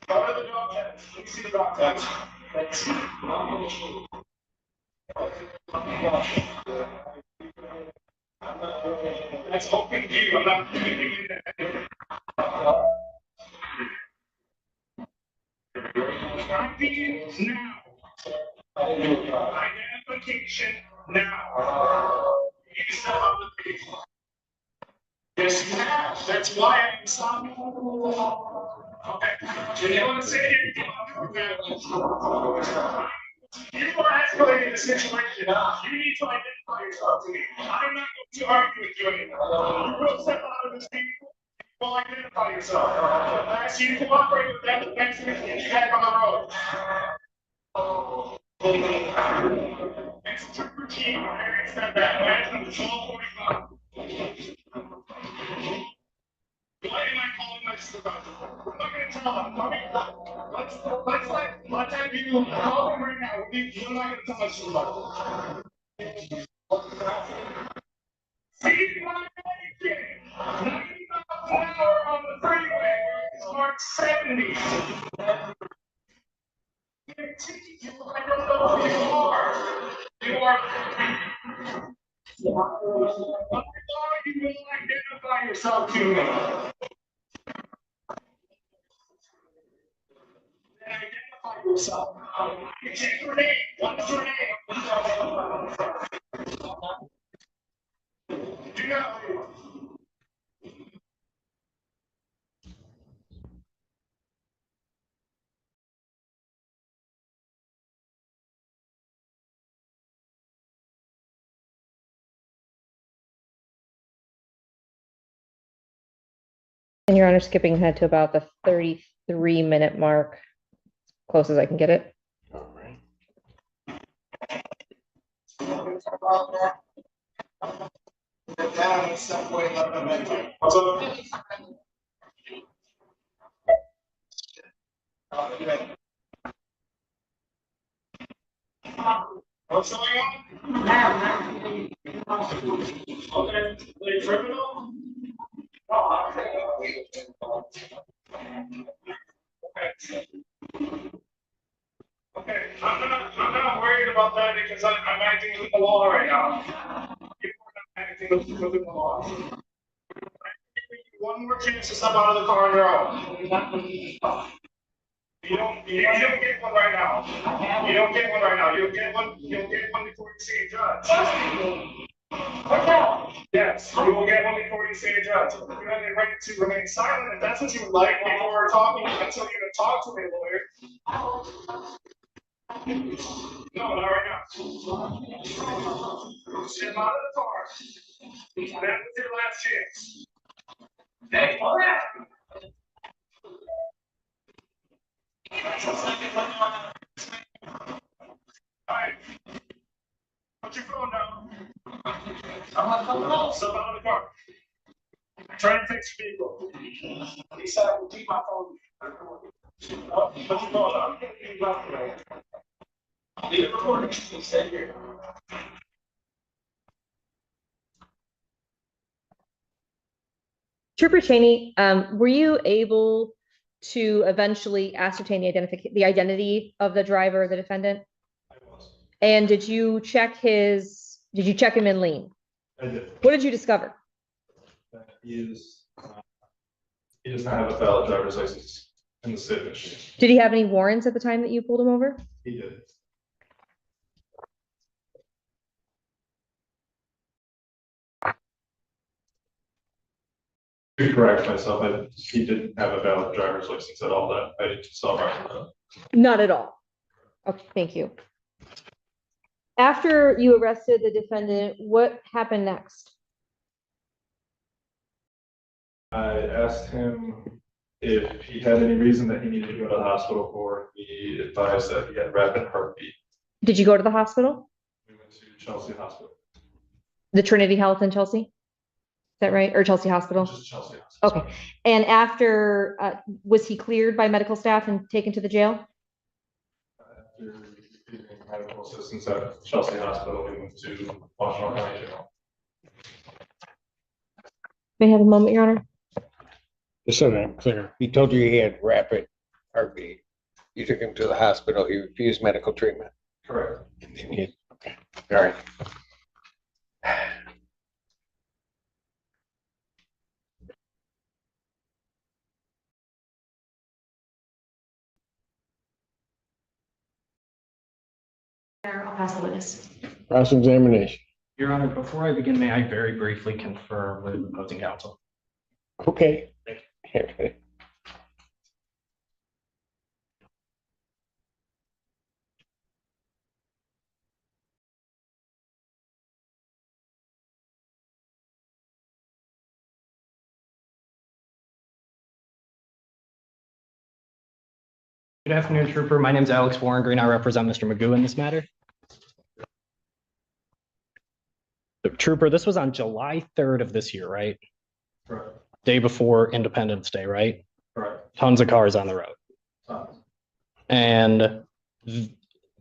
Go to the dog test. Let me see the dog test. Let's see. That's open view. I'm not doing it. Now. Identification now. You step on the page. Yes, you have. That's why I'm stopping. Okay. Do you want to say anything? You are escalating the situation. You need to identify yourself to me. I'm not going to argue with you anymore. You will step out of this vehicle. You will identify yourself. I ask you to cooperate with that next week and get back on the road. Next trooper team, I step back. Imagine the 1245. Why am I calling my supervisor? I'm not going to tell him. Let's have you call him right now. I'm not going to tell my supervisor. See, On the freeway, it's marked 70. You I don't know who you are. You are. You will identify yourself to me. Identify yourself. Take your name. What's your name? Do you know? And Your Honor, skipping ahead to about the 33-minute mark, close as I can get it. All right. What's up? What's going on? Okay, they criminal? Okay, I'm not worried about that because I'm acting with the law right now. I'm acting with the law. One more chance to step out of the car on your own. You don't get one right now. You don't get one right now. You'll get one before you see a judge. Yes, you will get one before you see a judge. You have the right to remain silent if that's what you would like before talking until you can talk to a lawyer. No, not right now. Step out of the car. That was your last chance. Hey, alright. Put your phone down. Step out of the car. Try to fix your vehicle. He said I will keep my phone. Put your phone down. Leave it recording. Stay here. Trooper Cheney, were you able to eventually ascertain the identity of the driver or the defendant? I was. And did you check him in lien? I did. What did you discover? He does not have a valid driver's license in the state of Michigan. Did he have any warrants at the time that you pulled him over? He did. To correct myself, he didn't have a valid driver's license at all that I saw right. Not at all. Okay, thank you. After you arrested the defendant, what happened next? I asked him if he had any reason that he needed to go to the hospital for. He advised that he had rapid heartbeat. Did you go to the hospital? We went to Chelsea Hospital. The Trinity Health in Chelsea? Is that right? Or Chelsea Hospital? Just Chelsea Hospital. Okay. And after, was he cleared by medical staff and taken to the jail? After receiving medical assistance at Chelsea Hospital, we went to Washington County Jail. May I have a moment, Your Honor? Just so that I'm clear, he told you he had rapid heartbeat. You took him to the hospital, he refused medical treatment. Correct. And then you, okay, all right. I'll pass the witness. Cross-examination. Your Honor, before I begin, may I very briefly confirm with opposing counsel? Okay. Good afternoon, Trooper. My name is Alex Warren Green. I represent Mr. Magoo in this matter. So, Trooper, this was on July 3rd of this year, right? Correct. Day before Independence Day, right? Correct. Tons of cars on the road. And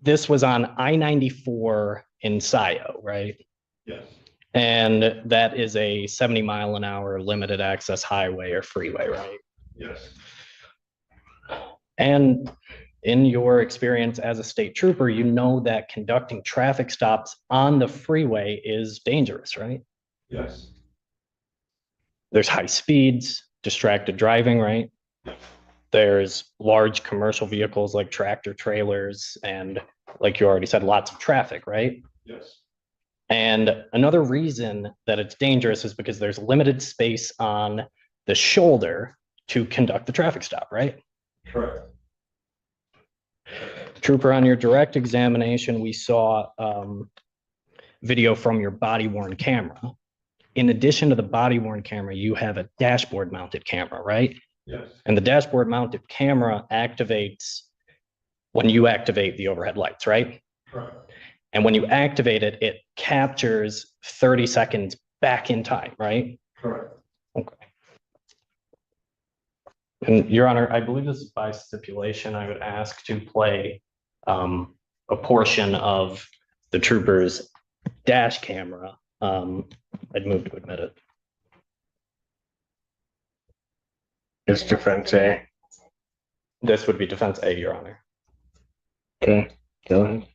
this was on I-94 in Scio, right? Yes. And that is a 70-mile-an-hour limited access highway or freeway, right? Yes. And in your experience as a state trooper, you know that conducting traffic stops on the freeway is dangerous, right? Yes. There's high speeds, distracted driving, right? There's large commercial vehicles like tractor trailers, and like you already said, lots of traffic, right? Yes. And another reason that it's dangerous is because there's limited space on the shoulder to conduct the traffic stop, right? Correct. Trooper, on your direct examination, we saw video from your body worn camera. In addition to the body worn camera, you have a dashboard mounted camera, right? Yes. And the dashboard mounted camera activates when you activate the overhead lights, right? Correct. And when you activate it, it captures 30 seconds back in time, right? Correct. Okay. And Your Honor, I believe this is by stipulation. I would ask to play a portion of the trooper's dash camera. I'd move to admit it. It's defense A. This would be defense A, Your Honor. Okay, go ahead.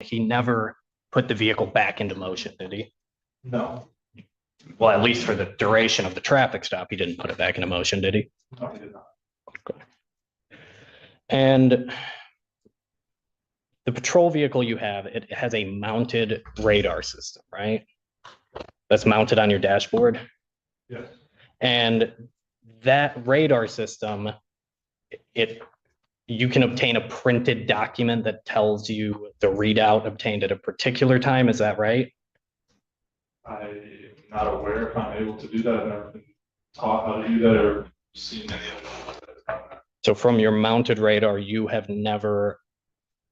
He never put the vehicle back into motion, did he? No. Well, at least for the duration of the traffic stop, he didn't put it back into motion, did he? No, he did not. And the patrol vehicle you have, it has a mounted radar system, right? That's mounted on your dashboard. Yes. And that radar system, you can obtain a printed document that tells you the readout obtained at a particular time. Is that right? I'm not aware if I'm able to do that. I've never been taught how to do that or seen any of it. So from your mounted radar, you have never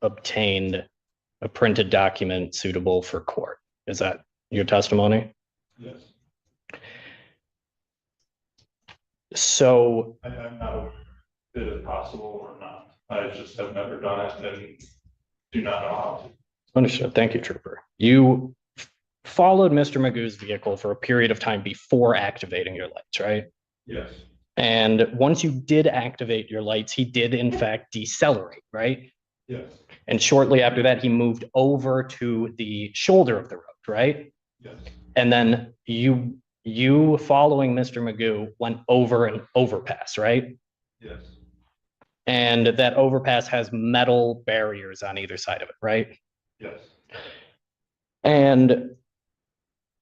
obtained a printed document suitable for court. Is that your testimony? Yes. So I'm not aware if it is possible or not. I just have never done it and do not know how to. understood. Thank you, Trooper. You followed Mr. Magoo's vehicle for a period of time before activating your lights, right? Yes. And once you did activate your lights, he did in fact decelerate, right? Yes. And shortly after that, he moved over to the shoulder of the road, right? Yes. And then you following Mr. Magoo went over an overpass, right? Yes. And that overpass has metal barriers on either side of it, right? Yes. And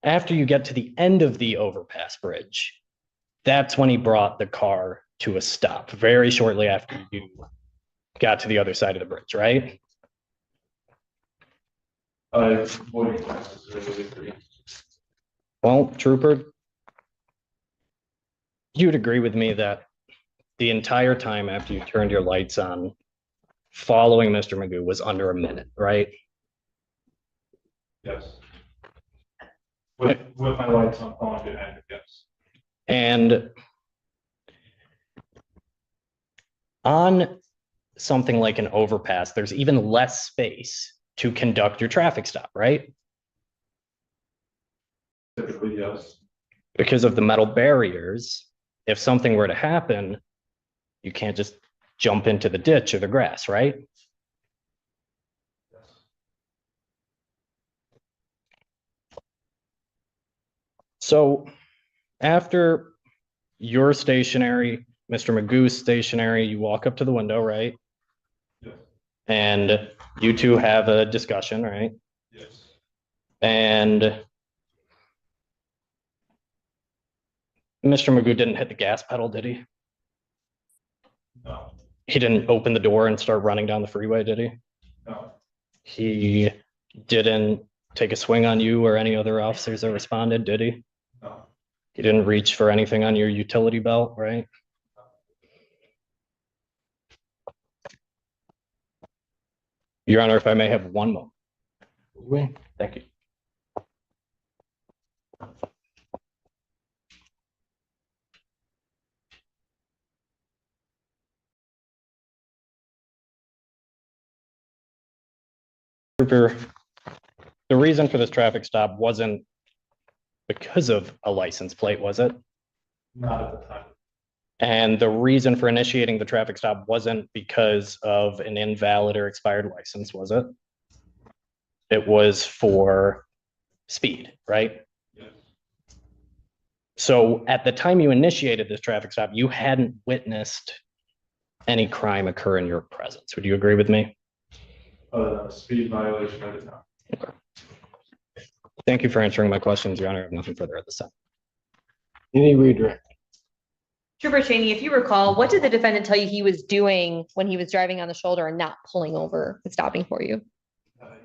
after you get to the end of the overpass bridge, that's when he brought the car to a stop, very shortly after you got to the other side of the bridge, right? I wouldn't necessarily agree. Well, Trooper, you'd agree with me that the entire time after you turned your lights on, following Mr. Magoo was under a minute, right? Yes. With my lights on, behind it, yes. And on something like an overpass, there's even less space to conduct your traffic stop, right? Typically, yes. Because of the metal barriers, if something were to happen, you can't just jump into the ditch or the grass, right? Yes. So after you're stationary, Mr. Magoo's stationary, you walk up to the window, right? Yes. And you two have a discussion, right? Yes. And Mr. Magoo didn't hit the gas pedal, did he? No. He didn't open the door and start running down the freeway, did he? No. He didn't take a swing on you or any other officers that responded, did he? No. He didn't reach for anything on your utility belt, right? Your Honor, if I may have one moment. Thank you. Trooper, the reason for this traffic stop wasn't because of a license plate, was it? Not at the time. And the reason for initiating the traffic stop wasn't because of an invalid or expired license, was it? It was for speed, right? Yes. So at the time you initiated this traffic stop, you hadn't witnessed any crime occur in your presence. Would you agree with me? Other than a speed violation, I did not. Thank you for answering my questions, Your Honor. I have nothing further at this time. Any redirect? Trooper Cheney, if you recall, what did the defendant tell you he was doing when he was driving on the shoulder and not pulling over and stopping for you?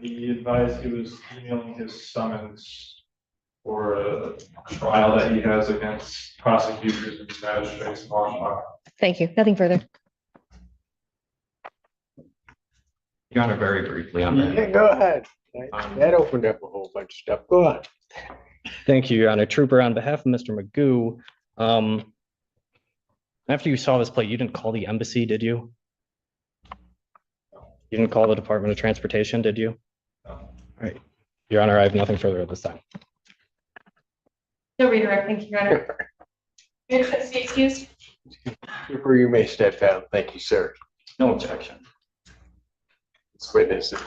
He advised he was emailing his summons for a trial that he has against prosecutors and magistrates. Thank you. Nothing further. Your Honor, very briefly on that. Yeah, go ahead. That opened up a whole bunch of stuff. Go on. Thank you, Your Honor. Trooper, on behalf of Mr. Magoo, after you saw this plate, you didn't call the embassy, did you? You didn't call the Department of Transportation, did you? No. All right. Your Honor, I have nothing further at this time. No redirect. Thank you, Your Honor. Excuse. Trooper, you may step down. Thank you, sir. No objection. It's witnesses.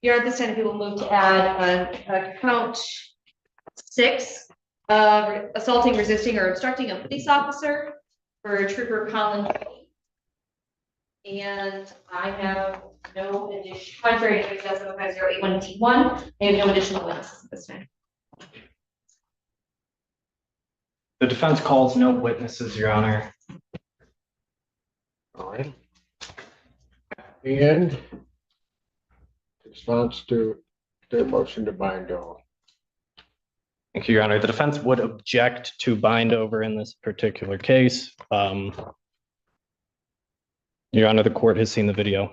Your Honor, at this time, we will move to add count 6, assaulting, resisting, or obstructing a police officer for Trooper Colin. And I have no additional, contrary to 5081D1, I have no additional witnesses at this time. The defense calls no witnesses, Your Honor. All right. And response to their motion to bind over. Thank you, Your Honor. The defense would object to bind over in this particular case. Your Honor, the court has seen the video.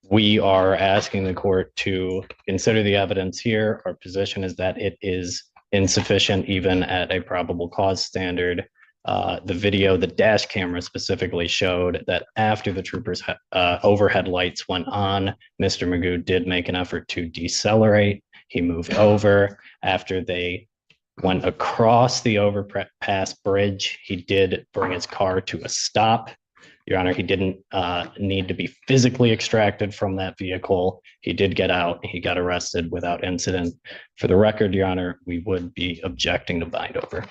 We are asking the court to consider the evidence here. Our position is that it is insufficient even at a probable cause standard. The video, the dash camera specifically showed that after the troopers' overhead lights went on, Mr. Magoo did make an effort to decelerate. He moved over. After they went across the overpass bridge, he did bring his car to a stop. Your Honor, he didn't need to be physically extracted from that vehicle. He did get out. He got arrested without incident. For the record, Your Honor, we would be objecting to bind over.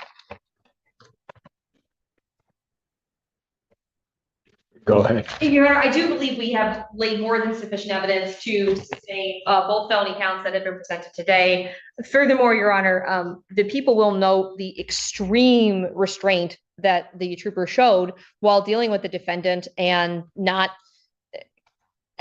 Go ahead. Your Honor, I do believe we have laid more than sufficient evidence to sustain both felony counts that have been presented today. Furthermore, Your Honor, the people will note the extreme restraint that the trooper showed while dealing with the defendant and not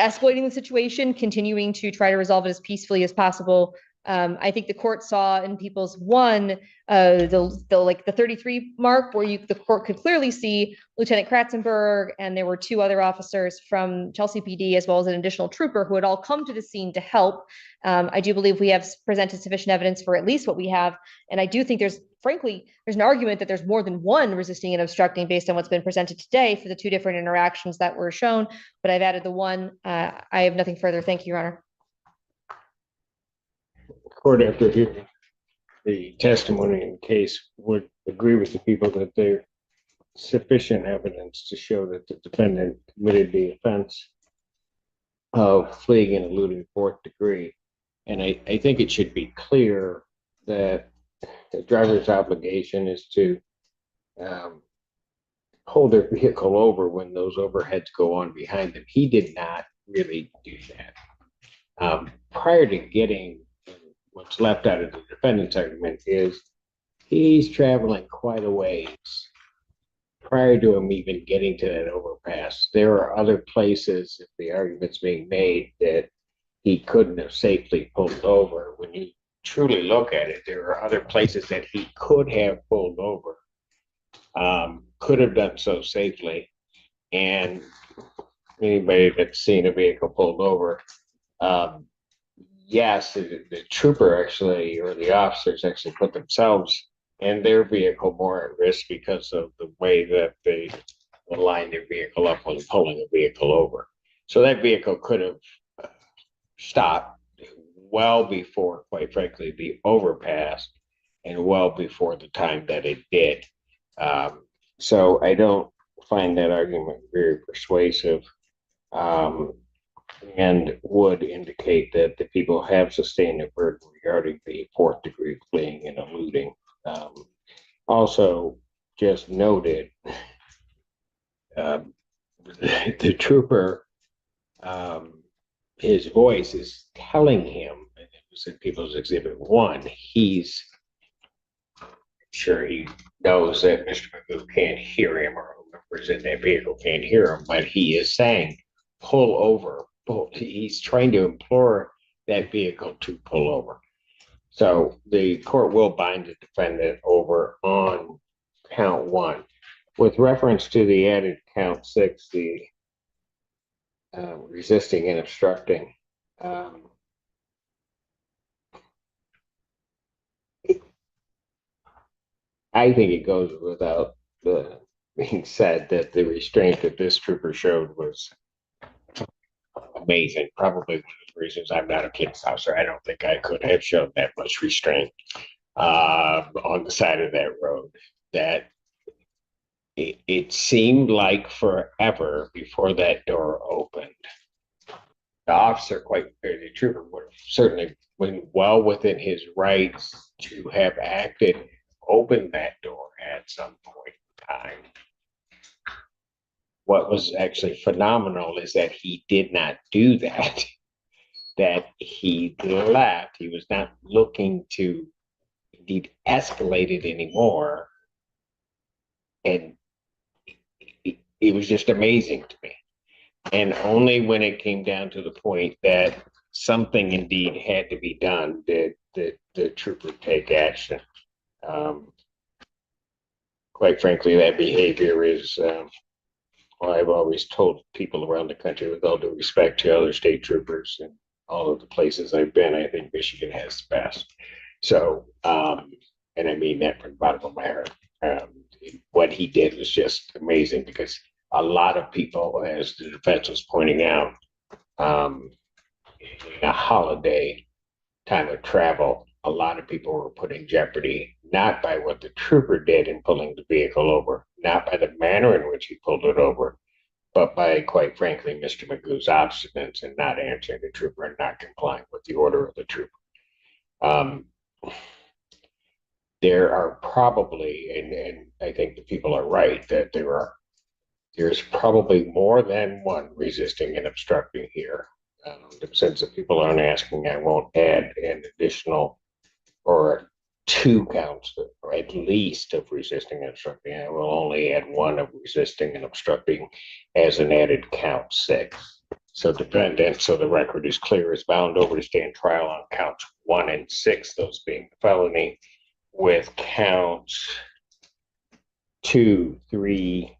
escalating the situation, continuing to try to resolve it as peacefully as possible. I think the court saw in People's 1, the 33 mark where the court could clearly see Lieutenant Kratzenberg, and there were 2 other officers from Chelsea PD as well as an additional trooper who had all come to the scene to help. I do believe we have presented sufficient evidence for at least what we have. And I do think there's an argument that there's more than one resisting and obstructing based on what's been presented today for the 2 different interactions that were shown. But I've added the 1. I have nothing further. Thank you, Your Honor. Court, after hearing the testimony in the case, would agree with the people that there's sufficient evidence to show that the defendant committed the offense of fleeing and eluding 4th degree. And I think it should be clear that the driver's obligation is to hold their vehicle over when those overheads go on behind them. He did not really do that. Prior to getting what's left out of the defendant's argument is he's traveling quite a ways prior to him even getting to that overpass. There are other places, if the argument's being made, that he couldn't have safely pulled over. When you truly look at it, there are other places that he could have pulled over, could have done so safely. And anybody that's seen a vehicle pulled over, yes, the trooper actually, or the officers actually put themselves and their vehicle more at risk because of the way that they line their vehicle up when pulling a vehicle over. So that vehicle could have stopped well before, quite frankly, the overpass and well before the time that it did. So I don't find that argument very persuasive, and would indicate that the people have sustained a burden regarding the fourth degree fleeing and eluding. Also, just noted, the trooper, his voice is telling him, and it was in People's Exhibit 1, he's sure he knows that Mr. Magoo can't hear him, or whoever's in that vehicle can't hear him, but he is saying, pull over. He's trying to implore that vehicle to pull over. So the court will bind the defendant over on count 1. With reference to the added count 6, the resisting and obstructing, I think it goes without being said that the restraint that this trooper showed was amazing. Probably one of the reasons I'm not a police officer. I don't think I could have shown that much restraint on the side of that road. That it seemed like forever before that door opened. The officer, the trooper, would have certainly been well within his rights to have acted, opened that door at some point in time. What was actually phenomenal is that he did not do that, that he left. He was not looking to indeed escalate it anymore. And it was just amazing to me. And only when it came down to the point that something indeed had to be done did the trooper take action. Quite frankly, that behavior is, well, I've always told people around the country, with all due respect to other state troopers and all of the places I've been, I think Michigan has the best. So, and I mean that from the bottom of my heart. What he did was just amazing, because a lot of people, as the defense was pointing out, in a holiday time of travel, a lot of people were put in jeopardy, not by what the trooper did in pulling the vehicle over, not by the manner in which he pulled it over, but by, quite frankly, Mr. Magoo's obstinance in not answering the trooper and not complying with the order of the trooper. There are probably, and I think the people are right, that there's probably more than one resisting and obstructing here. Since the people aren't asking, I won't add an additional or 2 counts, or at least, of resisting and obstructing. I will only add 1 of resisting and obstructing as an added count 6. So defendant, so the record is clear, is bound over to stand trial on counts 1 and 6, those being the felony, with counts 2, 3.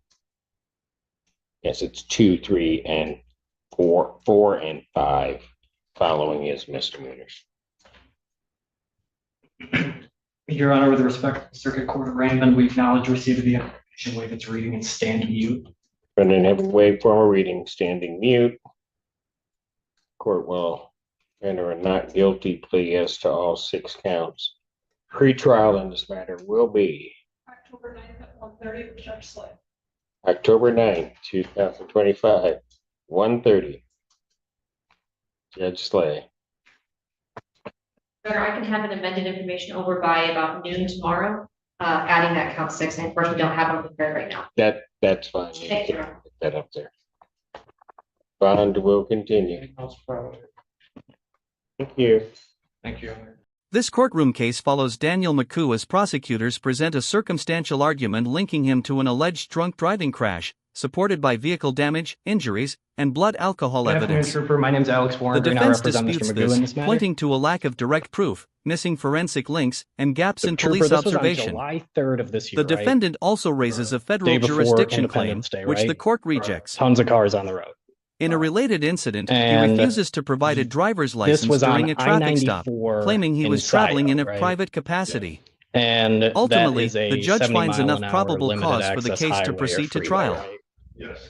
Yes, it's 2, 3, and 4 and 5 following as misdemeanors. Your Honor, with respect to the Circuit Court of Raymond, we acknowledge receipt of the information, waive its reading, and stand mute. Defendant having waived formal reading, standing mute. Court will enter a not guilty plea as to all 6 counts. Pre-trial in this matter will be October 9th at 1:30 with Judge Slay. October 9th, 2025, 1:30. Judge Slay. Better, I can have an amended information over by about noon tomorrow, adding that count 6. And of course, we don't have them prepared right now. That's fine. You Thank you. can put that up there. Bond will continue. Thank you. Thank you, Your Honor. This courtroom case follows Daniel Magoo as prosecutors present a circumstantial argument linking him to an alleged drunk driving crash, supported by vehicle damage, injuries, and blood alcohol Good afternoon, evidence. Trooper. My name is Alex Warren. The I defense represent Mr. disputes Magoo in this this, matter. pointing to a lack of direct proof, missing forensic links, and gaps in Trooper, police this was on observation. July 3rd of this year, The defendant also raises a federal Day before jurisdiction claim, Independence Day, which right? the court rejects. Tons of cars on the road. In a related incident, And he refuses to provide a driver's This license was during on a traffic stop, I-94 claiming he in was traveling in a Scioto, right? private capacity. And Ultimately, that is a the judge 70 finds mile enough an hour probable limited cause for the access case to highway or proceed to freeway, trial. right? Yes.